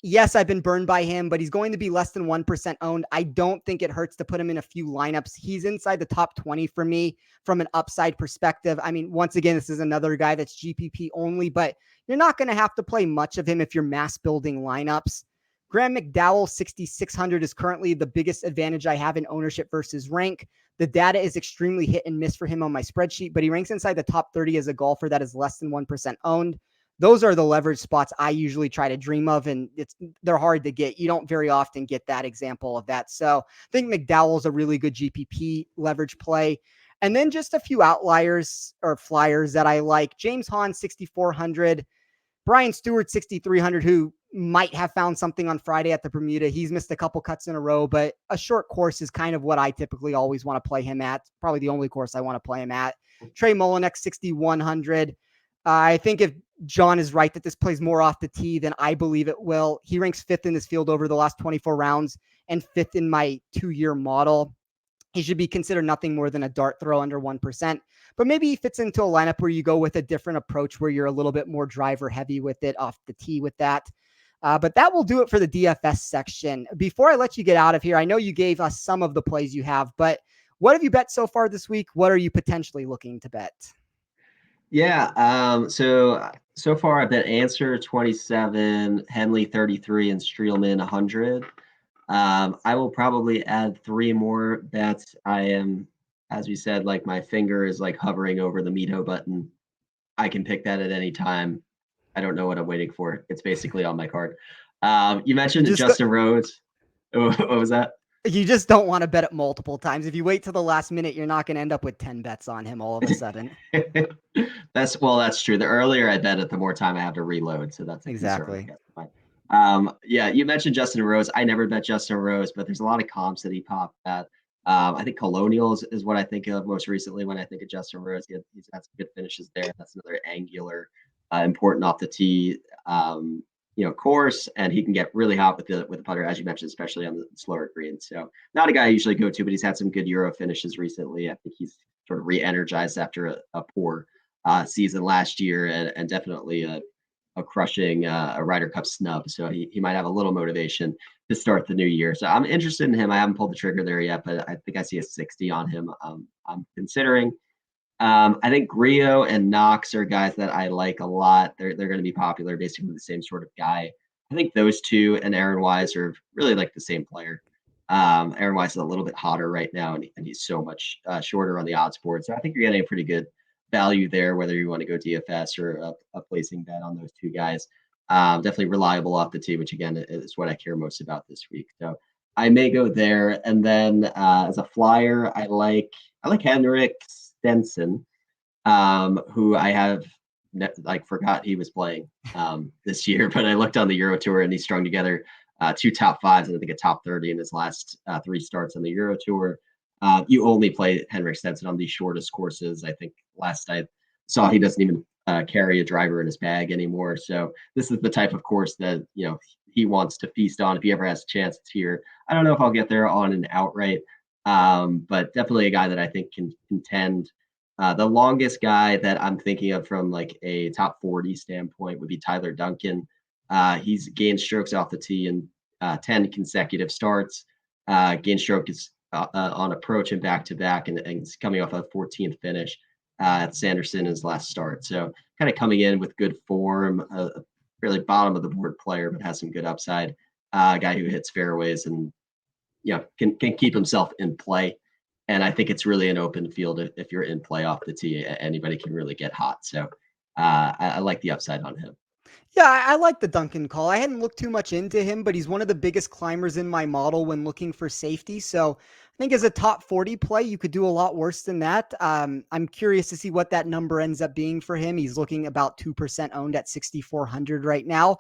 Yes, I've been burned by him, but he's going to be less than 1% owned. I don't think it hurts to put him in a few lineups. He's inside the top 20 for me from an upside perspective. I mean, once again, this is another guy that's GPP only, but you're not going to have to play much of him if you're mass building lineups. Graham McDowell, 6,600, is currently the biggest advantage I have in ownership versus rank. The data is extremely hit and miss for him on my spreadsheet, but he ranks inside the top 30 as a golfer that is less than 1% owned. Those are the leverage spots I usually try to dream of, and they're hard to get. You don't very often get that example of that. So I think McDowell is a really good GPP leverage play. And then just a few outliers or flyers that I like. James Hahn, 6,400. Brian Stewart, 6,300, who might have found something on Friday at the Bermuda. He's missed a couple cuts in a row, but a short course is kind of what I typically always want to play him at. Probably the only course I want to play him at. Trey Mullinax, 6,100. I think if John is right that this plays more off the tee than I believe it will. He ranks 5th in this field over the last 24 rounds and 5th in my 2-year model. He should be considered nothing more than a dart throw under 1%, but maybe he fits into a lineup where you go with a different approach where you're a little bit more driver heavy with it off the tee with that. But that will do it for the DFS section. Before I let you get out of here, I know you gave us some of the plays you have, but what have you bet so far this week? What are you potentially looking to bet? Yeah. So far I've bet Answer 27, Henley 33, and Strielman 100. I will probably add 3 more bets. I am, as we said, like my finger is like hovering over the Mito button. I can pick that at any time. I don't know what I'm waiting for. It's basically on my card. You mentioned Justin Rose. What was that? You just don't want to bet it multiple times. If you wait till the last minute, you're not going to end up with 10 bets on him all of a sudden. That's true. The earlier I bet it, the more time I have to reload. So that's exactly. Yeah, you mentioned Justin Rose. I never bet Justin Rose, but there's a lot of comps that he popped at. I think Colonial is what I think of most recently when I think of Justin Rose. He's had some good finishes there. That's another angular, important off the tee, course, and he can get really hot with the putter, as you mentioned, especially on the slower greens. So not a guy I usually go to, but he's had some good Euro finishes recently. I think he's sort of re-energized after a poor season last year, and definitely a crushing a Ryder Cup snub. So he might have a little motivation to start the new year. So I'm interested in him. I haven't pulled the trigger there yet, but I think I see a 60 on him. I'm considering. I think Griot and Knox are guys that I like a lot. They're going to be popular, basically the same sort of guy. I think those two and Aaron Wise are really like the same player. Aaron Wise is a little bit hotter right now, and he's so much shorter on the odds board. So I think you're getting a pretty good value there, whether you want to go DFS or a placing bet on those two guys. Definitely reliable off the tee, which again is what I care most about this week. So I may go there. And then as a flyer, I like Henrik Stenson, who I have forgot he was playing this year, but I looked on the Euro Tour and he strung together 2 top 5s and I think a top 30 in his last 3 starts on the Euro Tour. You only play Henrik Stenson on the shortest courses. I think last I saw he doesn't even carry a driver in his bag anymore. So this is the type of course that he wants to feast on if he ever has a chance. It's here. I don't know if I'll get there on an outright, but definitely a guy that I think can contend. The longest guy that I'm thinking of from like a top 40 standpoint would be Tyler Duncan. He's gained strokes off the tee in 10 consecutive starts. Gained stroke is on approach and back-to-back, and he's coming off a 14th finish at Sanderson in his last start. So kind of coming in with good form, really bottom of the board player, but has some good upside. Guy who hits fairways and can keep himself in play. And I think it's really an open field. If you're in play off the tee, anybody can really get hot. So I like the upside on him. Yeah, I like the Duncan call. I hadn't looked too much into him, but he's one of the biggest climbers in my model when looking for safety. So I think as a top 40 play, you could do a lot worse than that. I'm curious to see what that number ends up being for him. He's looking about 2% owned at 6,400 right now.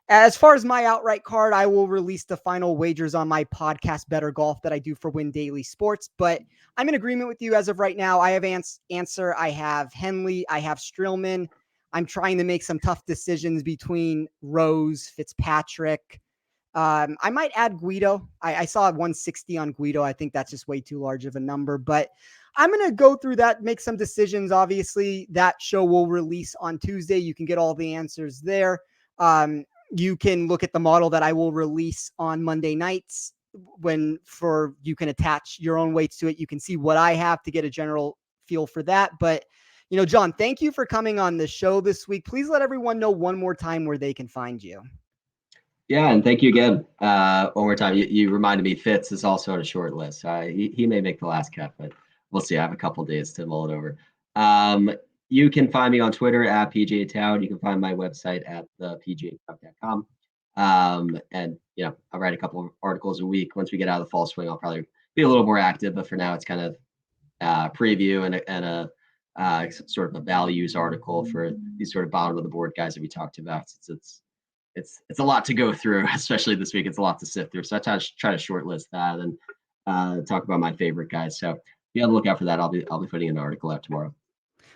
As far as my outright card, I will release the final wagers on my podcast, Better Golf, that I do for Win Daily Sports. But I'm in agreement with you as of right now. I have Answer, I have Henley, I have Strielman. I'm trying to make some tough decisions between Rose, Fitzpatrick. I might add Guido. I saw 160 on Guido. I think that's just way too large of a number, but I'm going to go through that, make some decisions. Obviously, that show will release on Tuesday. You can get all the answers there. You can look at the model that I will release on Monday nights you can attach your own weights to it. You can see what I have to get a general feel for that. But, John, thank you for coming on the show this week. Please let everyone know one more time where they can find you. Yeah, and thank you again. One more time. You reminded me Fitz is also on a short list. He may make the last cut, but we'll see. I have a couple days to mull it over. You can find me on Twitter at PGATout. You can find my website at thepgatout.com. And I write a couple of articles a week. Once we get out of the fall swing, I'll probably be a little more active. But for now, it's kind of preview and a sort of a values article for these sort of bottom of the board guys that we talked about. It's a lot to go through, especially this week. It's a lot to sift through. So I try to shortlist that and talk about my favorite guys. So be on the lookout for that. I'll be putting an article out tomorrow.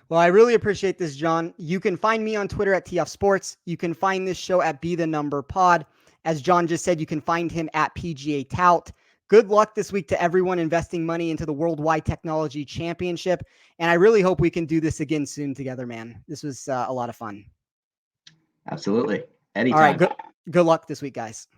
Well, I really appreciate this, John. You can find me on Twitter at TF Sports. You can find this show at Be the Number Pod. As John just said, you can find him at PGA Tout. Good luck this week to everyone investing money into the Worldwide Technology Championship. And I really hope we can do this again soon together, man. This was a lot of fun. Absolutely. Anytime. All right. Good luck this week, guys.